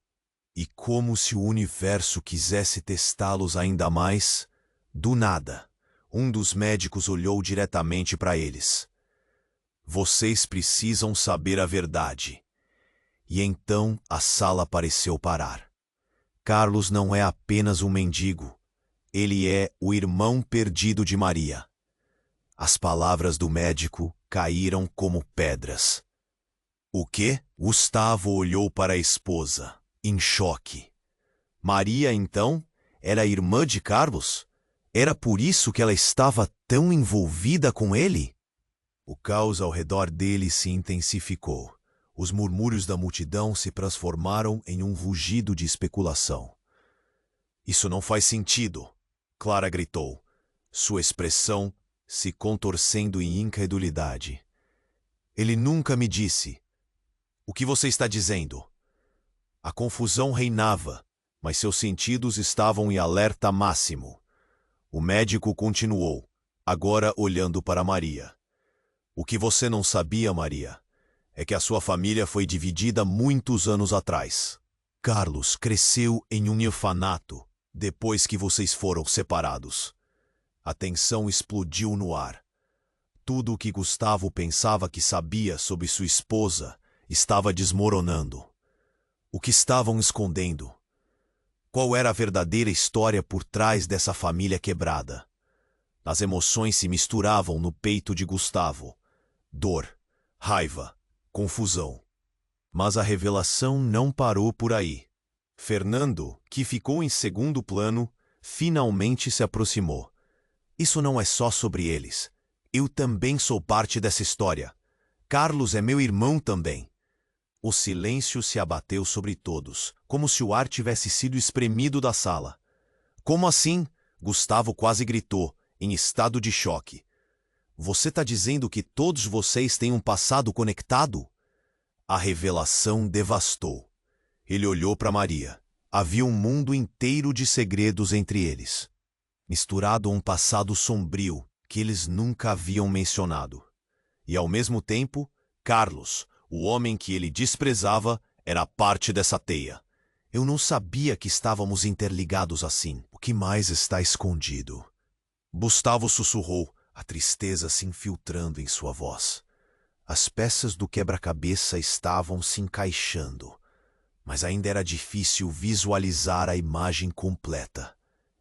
E como se o universo quisesse testá-los ainda mais, do nada, um dos médicos olhou diretamente para eles. Vocês precisam saber a verdade. E então a sala pareceu parar. Carlos não é apenas um mendigo. Ele é o irmão perdido de Maria. As palavras do médico caíram como pedras. O quê? Gustavo olhou para a esposa, em choque. Maria, então, era irmã de Carlos? Era por isso que ela estava tão envolvida com ele? O caos ao redor dele se intensificou. Os murmúrios da multidão se transformaram em um rugido de especulação. Isso não faz sentido, Clara gritou, sua expressão se contorcendo em incredulidade. Ele nunca me disse. O que você está dizendo? A confusão reinava, mas seus sentidos estavam em alerta máximo. O médico continuou, agora olhando para Maria. O que você não sabia, Maria, é que a sua família foi dividida muitos anos atrás. Carlos cresceu em um orfanato depois que vocês foram separados. A tensão explodiu no ar. Tudo o que Gustavo pensava que sabia sobre sua esposa estava desmoronando. O que estavam escondendo? Qual era a verdadeira história por trás dessa família quebrada? As emoções se misturavam no peito de Gustavo. Dor, raiva, confusão. Mas a revelação não parou por aí. Fernando, que ficou em segundo plano, finalmente se aproximou. Isso não é só sobre eles. Eu também sou parte dessa história. Carlos é meu irmão também. O silêncio se abateu sobre todos, como se o ar tivesse sido espremido da sala. Como assim? Gustavo quase gritou, em estado de choque. Você está dizendo que todos vocês têm um passado conectado? A revelação devastou. Ele olhou para Maria. Havia um mundo inteiro de segredos entre eles, misturado a um passado sombrio que eles nunca haviam mencionado. E ao mesmo tempo, Carlos, o homem que ele desprezava, era parte dessa teia. Eu não sabia que estávamos interligados assim. O que mais está escondido? Gustavo sussurrou, a tristeza se infiltrando em sua voz. As peças do quebra-cabeça estavam se encaixando, mas ainda era difícil visualizar a imagem completa.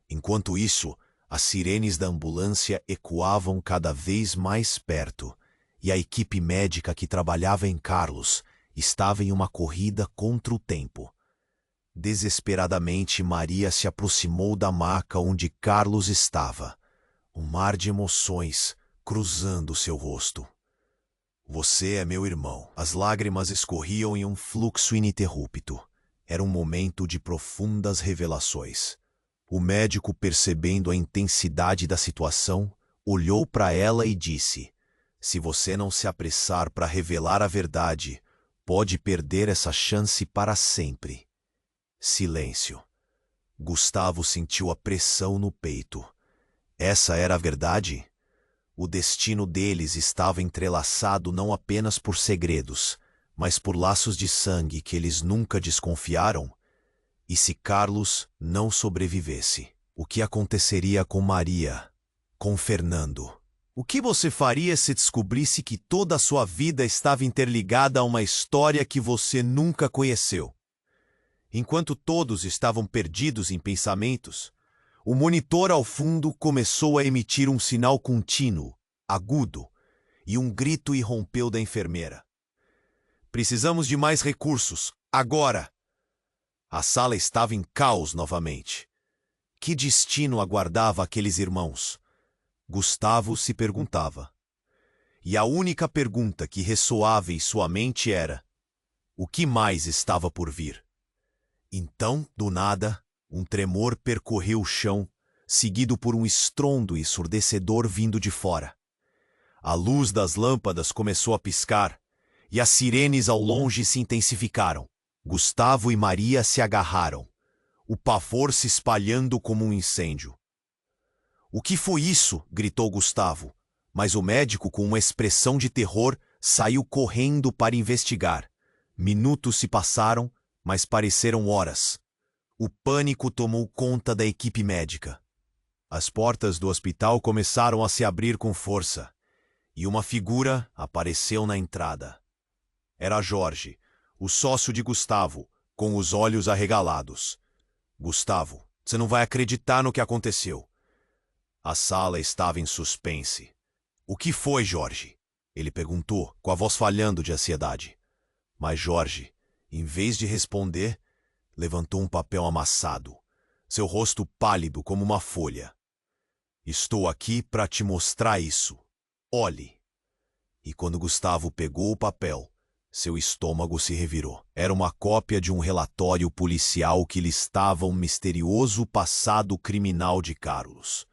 Enquanto isso, as sirenes da ambulância ecoavam cada vez mais perto, e a equipe médica que trabalhava em Carlos estava em uma corrida contra o tempo. Desesperadamente, Maria se aproximou da maca onde Carlos estava, um mar de emoções cruzando seu rosto. Você é meu irmão. As lágrimas escorriam em um fluxo ininterrupto. Era um momento de profundas revelações. O médico, percebendo a intensidade da situação, olhou para ela e disse: se você não se apressar para revelar a verdade, pode perder essa chance para sempre. Silêncio. Gustavo sentiu a pressão no peito. Essa era a verdade? O destino deles estava entrelaçado não apenas por segredos, mas por laços de sangue que eles nunca desconfiaram? E se Carlos não sobrevivesse, o que aconteceria com Maria, com Fernando? O que você faria se descobrisse que toda a sua vida estava interligada a uma história que você nunca conheceu? Enquanto todos estavam perdidos em pensamentos, o monitor ao fundo começou a emitir um sinal contínuo, agudo, e um grito irrompeu da enfermeira. Precisamos de mais recursos, agora! A sala estava em caos novamente. Que destino aguardava aqueles irmãos? Gustavo se perguntava. E a única pergunta que ressoava em sua mente era: o que mais estava por vir? Então, do nada, um tremor percorreu o chão, seguido por um estrondo ensurdecedor vindo de fora. A luz das lâmpadas começou a piscar, e as sirenes ao longe se intensificaram. Gustavo e Maria se agarraram, o pavor se espalhando como um incêndio. "O que foi isso?" gritou Gustavo, mas o médico, com uma expressão de terror, saiu correndo para investigar. Minutos se passaram, mas pareceram horas. O pânico tomou conta da equipe médica. As portas do hospital começaram a se abrir com força, e uma figura apareceu na entrada. Era Jorge, o sócio de Gustavo, com os olhos arregalados. "Gustavo, você não vai acreditar no que aconteceu." A sala estava em suspense. "O que foi, Jorge?" ele perguntou, com a voz falhando de ansiedade. Mas Jorge, em vez de responder, levantou um papel amassado, seu rosto pálido como uma folha. "Estou aqui para te mostrar isso. Olhe." E quando Gustavo pegou o papel, seu estômago se revirou. Era uma cópia de um relatório policial que listava um misterioso passado criminal de Carlos.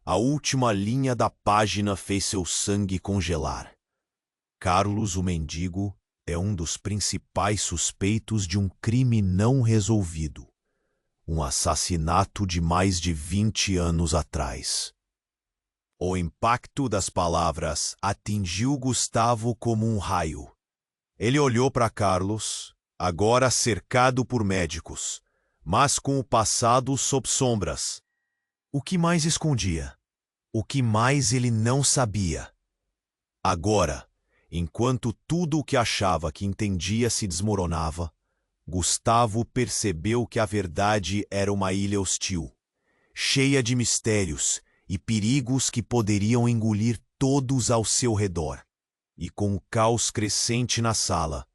A última linha da página fez seu sangue congelar. Carlos, o mendigo, é um dos principais suspeitos de um crime não resolvido. Um assassinato de mais de 20 anos atrás. O impacto das palavras atingiu Gustavo como um raio. Ele olhou para Carlos, agora cercado por médicos, mas com o passado sob sombras. O que mais escondia? O que mais ele não sabia? Agora, enquanto tudo o que achava que entendia se desmoronava, Gustavo percebeu que a verdade era uma ilha hostil, cheia de mistérios e perigos que poderiam engolir todos ao seu redor. E com o caos crescente na sala,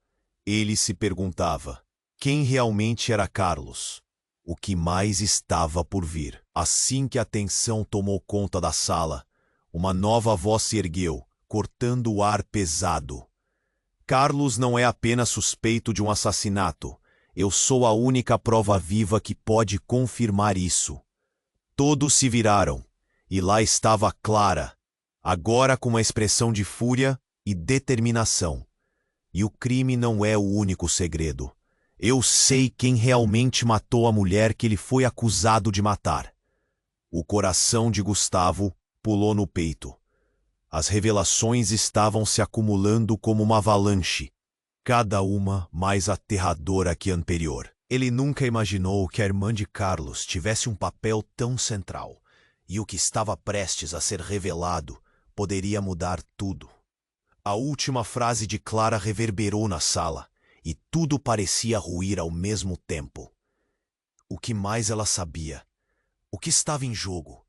ele se perguntava: quem realmente era Carlos? O que mais estava por vir? Assim que a tensão tomou conta da sala, uma nova voz se ergueu, cortando o ar pesado. "Carlos não é apenas suspeito de um assassinato. Eu sou a única prova viva que pode confirmar isso." Todos se viraram, e lá estava Clara, agora com uma expressão de fúria e determinação. "E o crime não é o único segredo. Eu sei quem realmente matou a mulher que ele foi acusado de matar." O coração de Gustavo pulou no peito. As revelações estavam se acumulando como uma avalanche, cada uma mais aterradora que a anterior. Ele nunca imaginou que a irmã de Carlos tivesse um papel tão central, e o que estava prestes a ser revelado poderia mudar tudo. A última frase de Clara reverberou na sala, e tudo parecia ruir ao mesmo tempo. O que mais ela sabia? O que estava em jogo?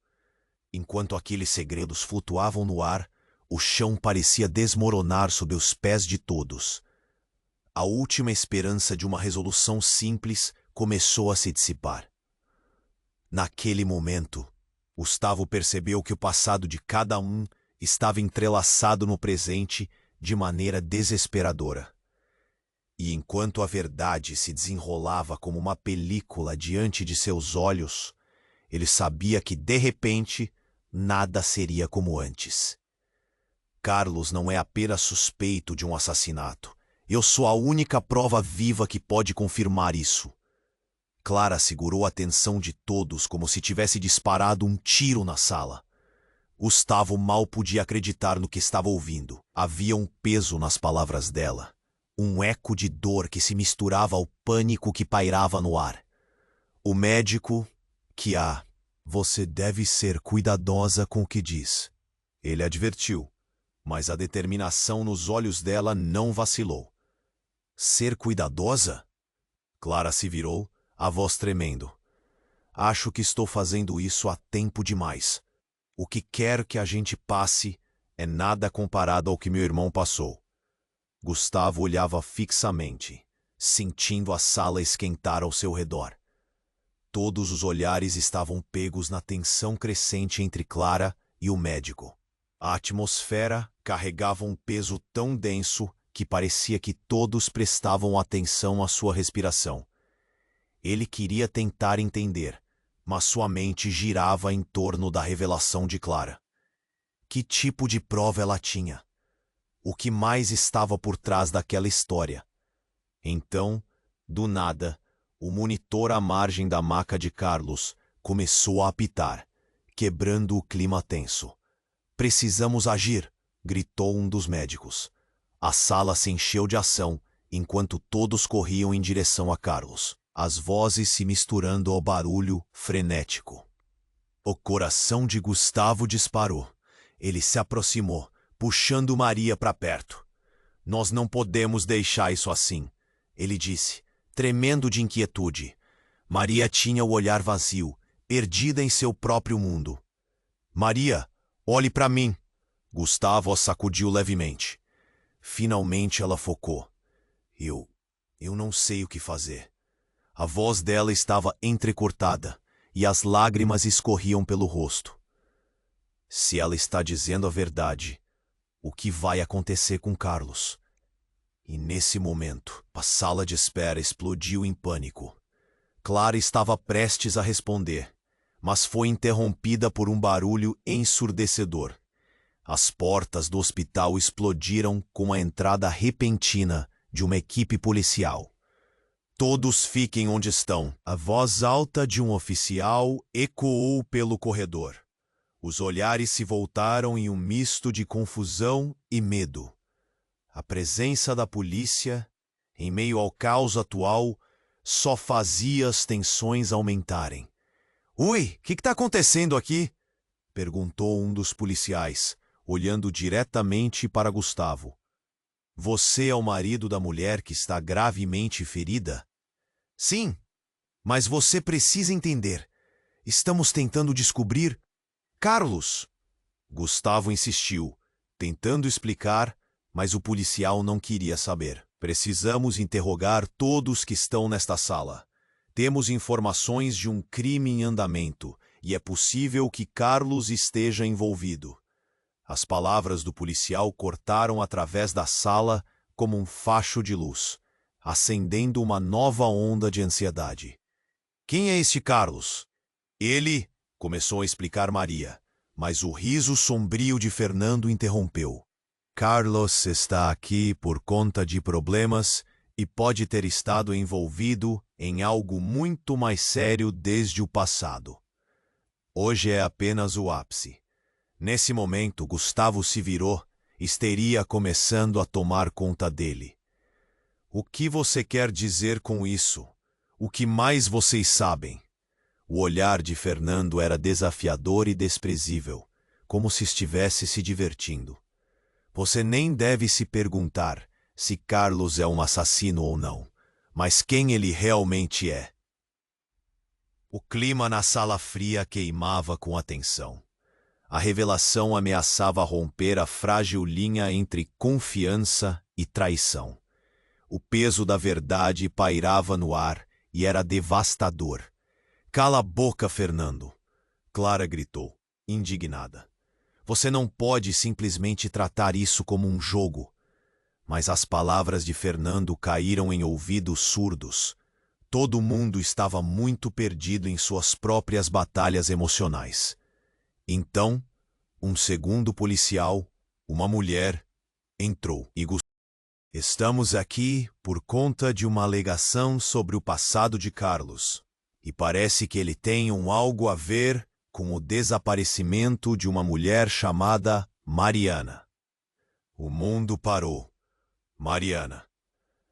Enquanto aqueles segredos flutuavam no ar, o chão parecia desmoronar sob os pés de todos. A última esperança de uma resolução simples começou a se dissipar. Naquele momento, Gustavo percebeu que o passado de cada um estava entrelaçado no presente de maneira desesperadora. E enquanto a verdade se desenrolava como uma película diante de seus olhos, ele sabia que, de repente, nada seria como antes. Carlos não é apenas suspeito de um assassinato. Eu sou a única prova viva que pode confirmar isso. Clara segurou a atenção de todos como se tivesse disparado um tiro na sala. Gustavo mal podia acreditar no que estava ouvindo. Havia um peso nas palavras dela, um eco de dor que se misturava ao pânico que pairava no ar. O médico, você deve ser cuidadosa com o que diz. Ele advertiu, mas a determinação nos olhos dela não vacilou. Ser cuidadosa? Clara se virou, a voz tremendo. Acho que estou fazendo isso há tempo demais. O que quer que a gente passe é nada comparado ao que meu irmão passou. Gustavo olhava fixamente, sentindo a sala esquentar ao seu redor. Todos os olhares estavam pegos na tensão crescente entre Clara e o médico. A atmosfera carregava um peso tão denso que parecia que todos prestavam atenção à sua respiração. Ele queria tentar entender, mas sua mente girava em torno da revelação de Clara. Que tipo de prova ela tinha? O que mais estava por trás daquela história? Então, do nada, o monitor à margem da maca de Carlos começou a apitar, quebrando o clima tenso. Precisamos agir, gritou um dos médicos. A sala se encheu de ação, enquanto todos corriam em direção a Carlos, as vozes se misturando ao barulho frenético. O coração de Gustavo disparou. Ele se aproximou, puxando Maria para perto. Nós não podemos deixar isso assim, ele disse, tremendo de inquietude. Maria tinha o olhar vazio, perdida em seu próprio mundo. Maria, olhe para mim. Gustavo a sacudiu levemente. Finalmente ela focou. Eu não sei o que fazer. A voz dela estava entrecortada e as lágrimas escorriam pelo rosto. Se ela está dizendo a verdade, o que vai acontecer com Carlos? E nesse momento, a sala de espera explodiu em pânico. Clara estava prestes a responder, mas foi interrompida por um barulho ensurdecedor. As portas do hospital explodiram com a entrada repentina de uma equipe policial. Todos fiquem onde estão. A voz alta de um oficial ecoou pelo corredor. Os olhares se voltaram em um misto de confusão e medo. A presença da polícia, em meio ao caos atual, só fazia as tensões aumentarem. Oi, o que está acontecendo aqui? Perguntou um dos policiais, olhando diretamente para Gustavo. Você é o marido da mulher que está gravemente ferida? Sim, mas você precisa entender. Estamos tentando descobrir Carlos. Gustavo insistiu, tentando explicar, mas o policial não queria saber. Precisamos interrogar todos que estão nesta sala. Temos informações de um crime em andamento e é possível que Carlos esteja envolvido. As palavras do policial cortaram através da sala como um facho de luz, acendendo uma nova onda de ansiedade. Quem é este Carlos? Ele, começou a explicar Maria, mas o riso sombrio de Fernando interrompeu. Carlos está aqui por conta de problemas e pode ter estado envolvido em algo muito mais sério desde o passado. Hoje é apenas o ápice. Nesse momento, Gustavo se virou, histeria começando a tomar conta dele. O que você quer dizer com isso? O que mais vocês sabem? O olhar de Fernando era desafiador e desprezível, como se estivesse se divertindo. Você nem deve se perguntar se Carlos é um assassino ou não, mas quem ele realmente é. O clima na sala fria queimava com a tensão. A revelação ameaçava romper a frágil linha entre confiança e traição. O peso da verdade pairava no ar e era devastador. Cala a boca, Fernando! Clara gritou, indignada. Você não pode simplesmente tratar isso como um jogo. Mas as palavras de Fernando caíram em ouvidos surdos. Todo mundo estava muito perdido em suas próprias batalhas emocionais. Então, um segundo policial, uma mulher, entrou e Estamos aqui por conta de uma alegação sobre o passado de Carlos, e parece que ele tem algo a ver com o desaparecimento de uma mulher chamada Mariana. O mundo parou. Mariana.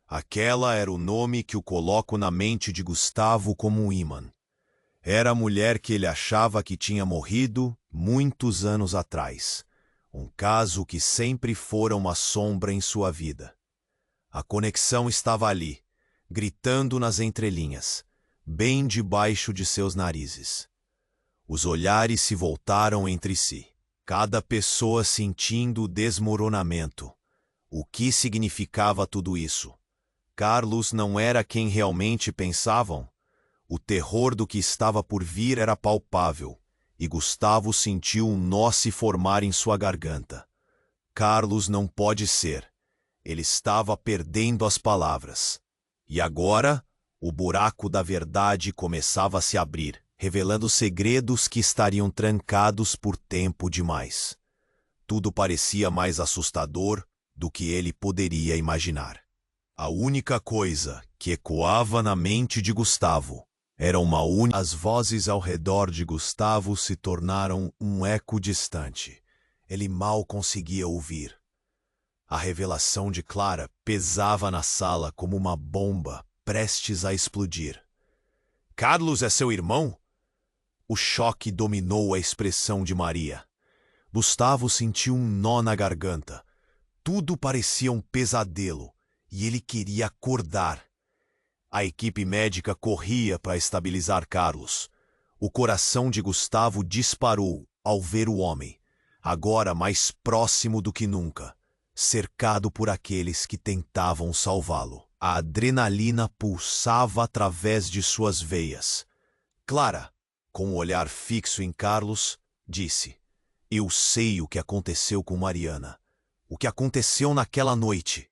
Aquela era o nome que eu coloco na mente de Gustavo como um ímã. Era a mulher que ele achava que tinha morrido muitos anos atrás. Um caso que sempre fora uma sombra em sua vida. A conexão estava ali, gritando nas entrelinhas, bem debaixo de seus narizes. Os olhares se voltaram entre si, cada pessoa sentindo o desmoronamento. O que significava tudo isso? Carlos não era quem realmente pensavam? O terror do que estava por vir era palpável, e Gustavo sentiu um nó se formar em sua garganta. Carlos não pode ser. Ele estava perdendo as palavras. E agora, o buraco da verdade começava a se abrir, revelando segredos que estariam trancados por tempo demais. Tudo parecia mais assustador do que ele poderia imaginar. A única coisa que ecoava na mente de Gustavo era uma única... As vozes ao redor de Gustavo se tornaram um eco distante. Ele mal conseguia ouvir. A revelação de Clara pesava na sala como uma bomba prestes a explodir. Carlos é seu irmão? O choque dominou a expressão de Maria. Gustavo sentiu um nó na garganta. Tudo parecia um pesadelo e ele queria acordar. A equipe médica corria para estabilizar Carlos. O coração de Gustavo disparou ao ver o homem, agora mais próximo do que nunca, cercado por aqueles que tentavam salvá-lo. A adrenalina pulsava através de suas veias. Clara, com o olhar fixo em Carlos, disse: Eu sei o que aconteceu com Mariana. O que aconteceu naquela noite.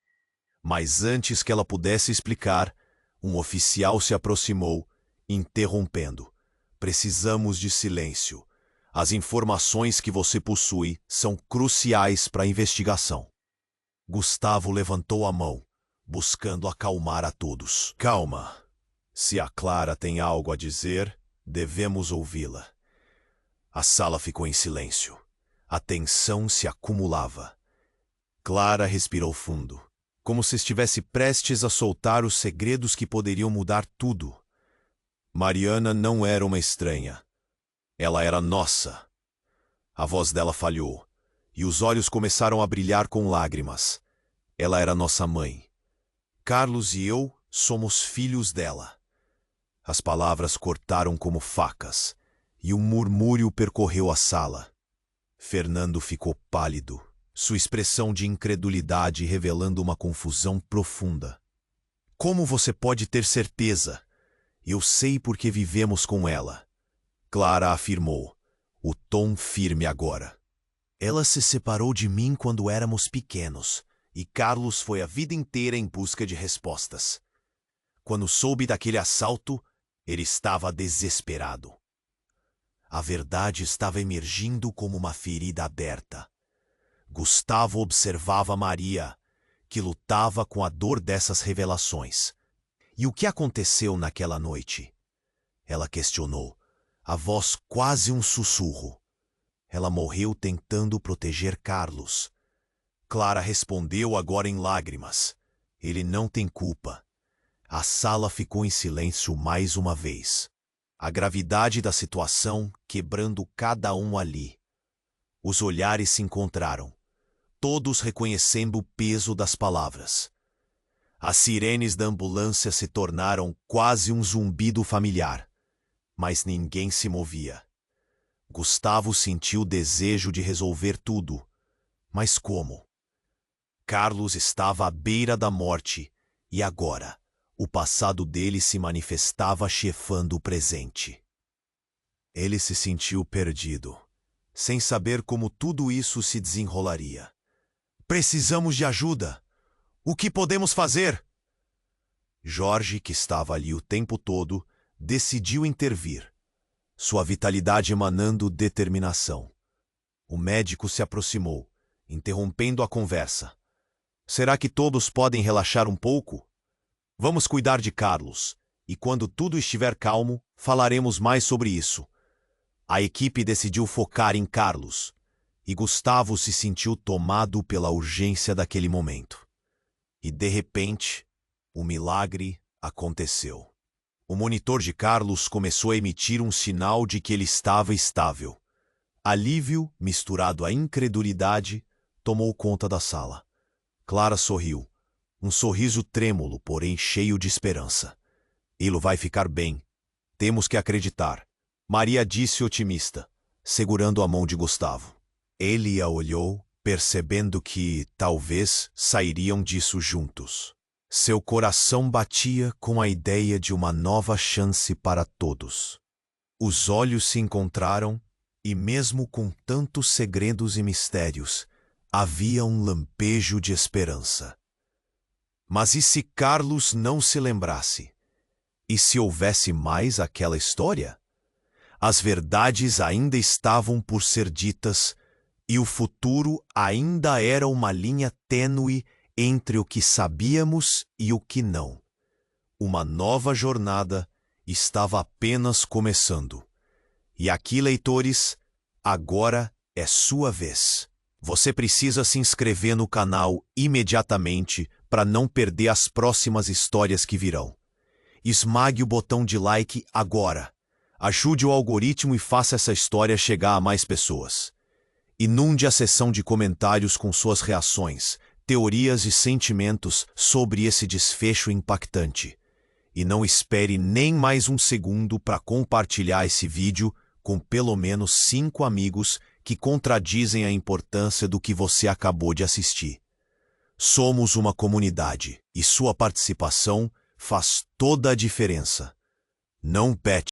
Mas antes que ela pudesse explicar, um oficial se aproximou, interrompendo. Precisamos de silêncio. As informações que você possui são cruciais para a investigação. Gustavo levantou a mão, buscando acalmar a todos. Calma. Se a Clara tem algo a dizer, devemos ouvi-la. A sala ficou em silêncio. A tensão se acumulava. Clara respirou fundo, como se estivesse prestes a soltar os segredos que poderiam mudar tudo. Mariana não era uma estranha. Ela era nossa. A voz dela falhou, e os olhos começaram a brilhar com lágrimas. Ela era nossa mãe. Carlos e eu somos filhos dela. As palavras cortaram como facas, e um murmúrio percorreu a sala. Fernando ficou pálido, sua expressão de incredulidade revelando uma confusão profunda. Como você pode ter certeza? Eu sei porque vivemos com ela. Clara afirmou, o tom firme agora. Ela se separou de mim quando éramos pequenos, e Carlos foi a vida inteira em busca de respostas. Quando soube daquele assalto, ele estava desesperado. A verdade estava emergindo como uma ferida aberta. Gustavo observava Maria, que lutava com a dor dessas revelações. E o que aconteceu naquela noite? Ela questionou, a voz quase um sussurro. Ela morreu tentando proteger Carlos. Clara respondeu agora em lágrimas. Ele não tem culpa. A sala ficou em silêncio mais uma vez. A gravidade da situação quebrando cada um ali. Os olhares se encontraram, todos reconhecendo o peso das palavras. As sirenes da ambulância se tornaram quase um zumbido familiar, mas ninguém se movia. Gustavo sentiu o desejo de resolver tudo, mas como? Carlos estava à beira da morte e agora o passado dele se manifestava chefando o presente. Ele se sentiu perdido, sem saber como tudo isso se desenrolaria. Precisamos de ajuda! O que podemos fazer? Jorge, que estava ali o tempo todo, decidiu intervir, sua vitalidade emanando determinação. O médico se aproximou, interrompendo a conversa. Será que todos podem relaxar um pouco? Vamos cuidar de Carlos, e quando tudo estiver calmo, falaremos mais sobre isso. A equipe decidiu focar em Carlos, e Gustavo se sentiu tomado pela urgência daquele momento. E, de repente, o milagre aconteceu. O monitor de Carlos começou a emitir um sinal de que ele estava estável. Alívio, misturado à incredulidade, tomou conta da sala. Clara sorriu. Um sorriso trêmulo, porém cheio de esperança. Ele vai ficar bem. Temos que acreditar. Maria disse otimista, segurando a mão de Gustavo. Ele a olhou, percebendo que, talvez, sairiam disso juntos. Seu coração batia com a ideia de uma nova chance para todos. Os olhos se encontraram e, mesmo com tantos segredos e mistérios, havia um lampejo de esperança. Mas e se Carlos não se lembrasse? E se houvesse mais aquela história? As verdades ainda estavam por ser ditas e o futuro ainda era uma linha tênue entre o que sabíamos e o que não. Uma nova jornada estava apenas começando. E aqui, leitores, agora é sua vez. Você precisa se inscrever no canal imediatamente para não perder as próximas histórias que virão. Esmague o botão de like agora. Ajude o algoritmo e faça essa história chegar a mais pessoas. Inunde a seção de comentários com suas reações, teorias e sentimentos sobre esse desfecho impactante. E não espere nem mais um segundo para compartilhar esse vídeo com pelo menos 5 amigos que contradizem a importância do que você acabou de assistir. Somos uma comunidade e sua participação faz toda a diferença. Não pete.